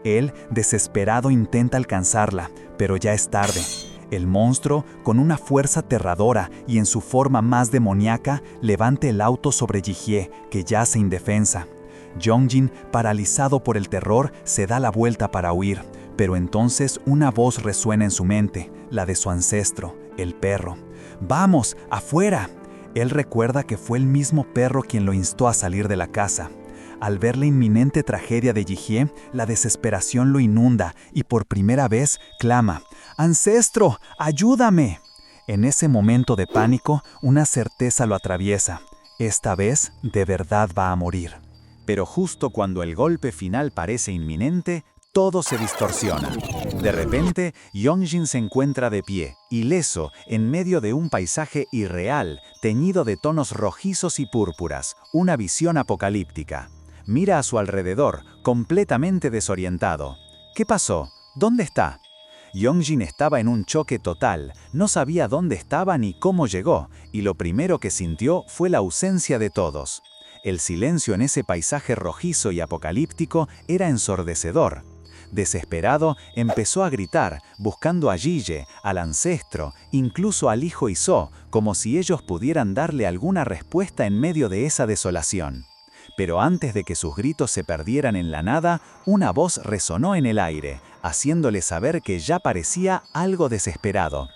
Él, desesperado, intenta alcanzarla, pero ya es tarde. El monstruo, con una fuerza aterradora y en su forma más demoníaca, levanta el auto sobre Jihye, que yace indefensa. Jongjin, paralizado por el terror, se da la vuelta para huir, pero entonces una voz resuena en su mente, la de su ancestro, el perro. «¡Vamos, afuera!». Él recuerda que fue el mismo perro quien lo instó a salir de la casa. Al ver la inminente tragedia de Jihye, la desesperación lo inunda y por primera vez clama: «¡Ancestro, ayúdame!». En ese momento de pánico, una certeza lo atraviesa: esta vez de verdad va a morir. Pero justo cuando el golpe final parece inminente, todo se distorsiona. De repente, Yongjin se encuentra de pie, ileso, en medio de un paisaje irreal, teñido de tonos rojizos y púrpuras, una visión apocalíptica. Mira a su alrededor, completamente desorientado. ¿Qué pasó? ¿Dónde está? Yongjin estaba en un choque total, no sabía dónde estaba ni cómo llegó, y lo primero que sintió fue la ausencia de todos. El silencio en ese paisaje rojizo y apocalíptico era ensordecedor. Desesperado, empezó a gritar, buscando a Jille, al ancestro, incluso al hijo Iso, como si ellos pudieran darle alguna respuesta en medio de esa desolación. Pero antes de que sus gritos se perdieran en la nada, una voz resonó en el aire, haciéndole saber que ya parecía algo desesperado.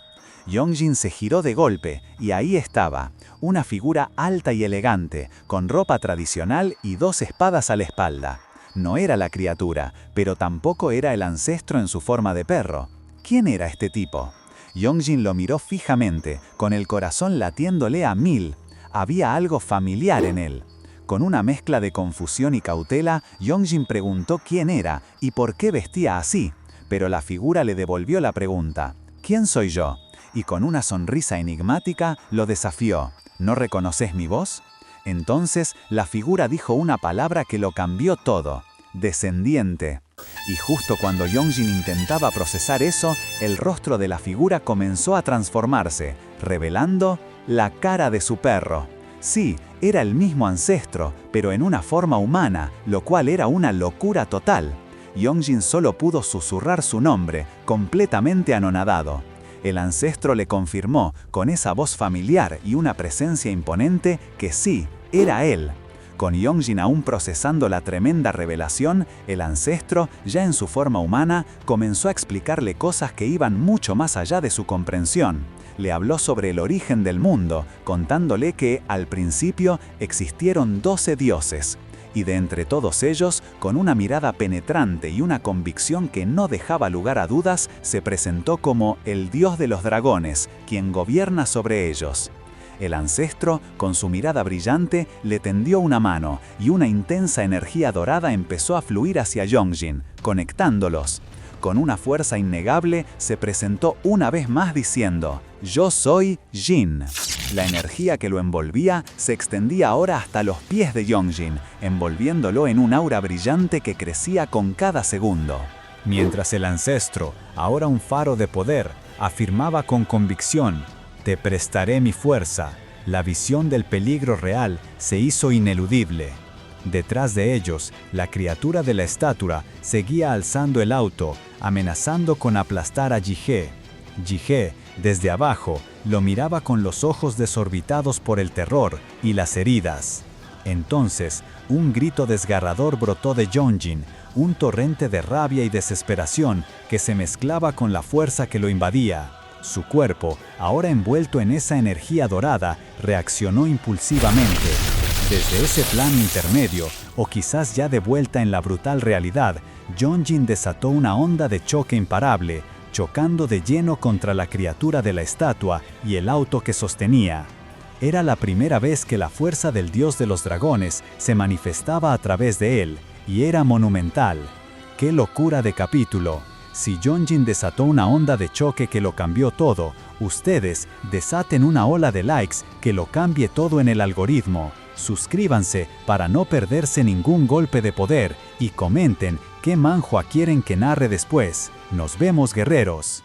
Yongjin se giró de golpe, y ahí estaba, una figura alta y elegante, con ropa tradicional y 2 espadas a la espalda. No era la criatura, pero tampoco era el ancestro en su forma de perro. ¿Quién era este tipo? Yongjin lo miró fijamente, con el corazón latiéndole a 1000. Había algo familiar en él. Con una mezcla de confusión y cautela, Yongjin preguntó quién era y por qué vestía así, pero la figura le devolvió la pregunta, ¿quién soy yo? Y con una sonrisa enigmática lo desafió, ¿no reconoces mi voz? Entonces la figura dijo una palabra que lo cambió todo, descendiente. Y justo cuando Yongjin intentaba procesar eso, el rostro de la figura comenzó a transformarse, revelando la cara de su perro. Sí, era el mismo ancestro, pero en una forma humana, lo cual era una locura total. Yongjin solo pudo susurrar su nombre, completamente anonadado. El ancestro le confirmó, con esa voz familiar y una presencia imponente, que sí, era él. Con Yongjin aún procesando la tremenda revelación, el ancestro, ya en su forma humana, comenzó a explicarle cosas que iban mucho más allá de su comprensión. Le habló sobre el origen del mundo, contándole que, al principio, existieron 12 dioses. Y de entre todos ellos, con una mirada penetrante y una convicción que no dejaba lugar a dudas, se presentó como el dios de los dragones, quien gobierna sobre ellos. El ancestro, con su mirada brillante, le tendió una mano, y una intensa energía dorada empezó a fluir hacia Yongjin, conectándolos. Con una fuerza innegable, se presentó una vez más diciendo, «Yo soy Jin». La energía que lo envolvía se extendía ahora hasta los pies de Yongjin, envolviéndolo en un aura brillante que crecía con cada segundo. Mientras el ancestro, ahora un faro de poder, afirmaba con convicción, «Te prestaré mi fuerza», la visión del peligro real se hizo ineludible. Detrás de ellos, la criatura de la estatua seguía alzando el auto, amenazando con aplastar a Jige. Jige, desde abajo, lo miraba con los ojos desorbitados por el terror y las heridas. Entonces, un grito desgarrador brotó de Yongjin, un torrente de rabia y desesperación que se mezclaba con la fuerza que lo invadía. Su cuerpo, ahora envuelto en esa energía dorada, reaccionó impulsivamente. Desde ese plano intermedio, o quizás ya de vuelta en la brutal realidad, Yongjin desató una onda de choque imparable, chocando de lleno contra la criatura de la estatua y el auto que sostenía. Era la primera vez que la fuerza del dios de los dragones se manifestaba a través de él, y era monumental. ¡Qué locura de capítulo! Si Yongjin desató una onda de choque que lo cambió todo, ustedes desaten una ola de likes que lo cambie todo en el algoritmo. Suscríbanse para no perderse ningún golpe de poder y comenten qué manhwa quieren que narre después. Nos vemos, guerreros.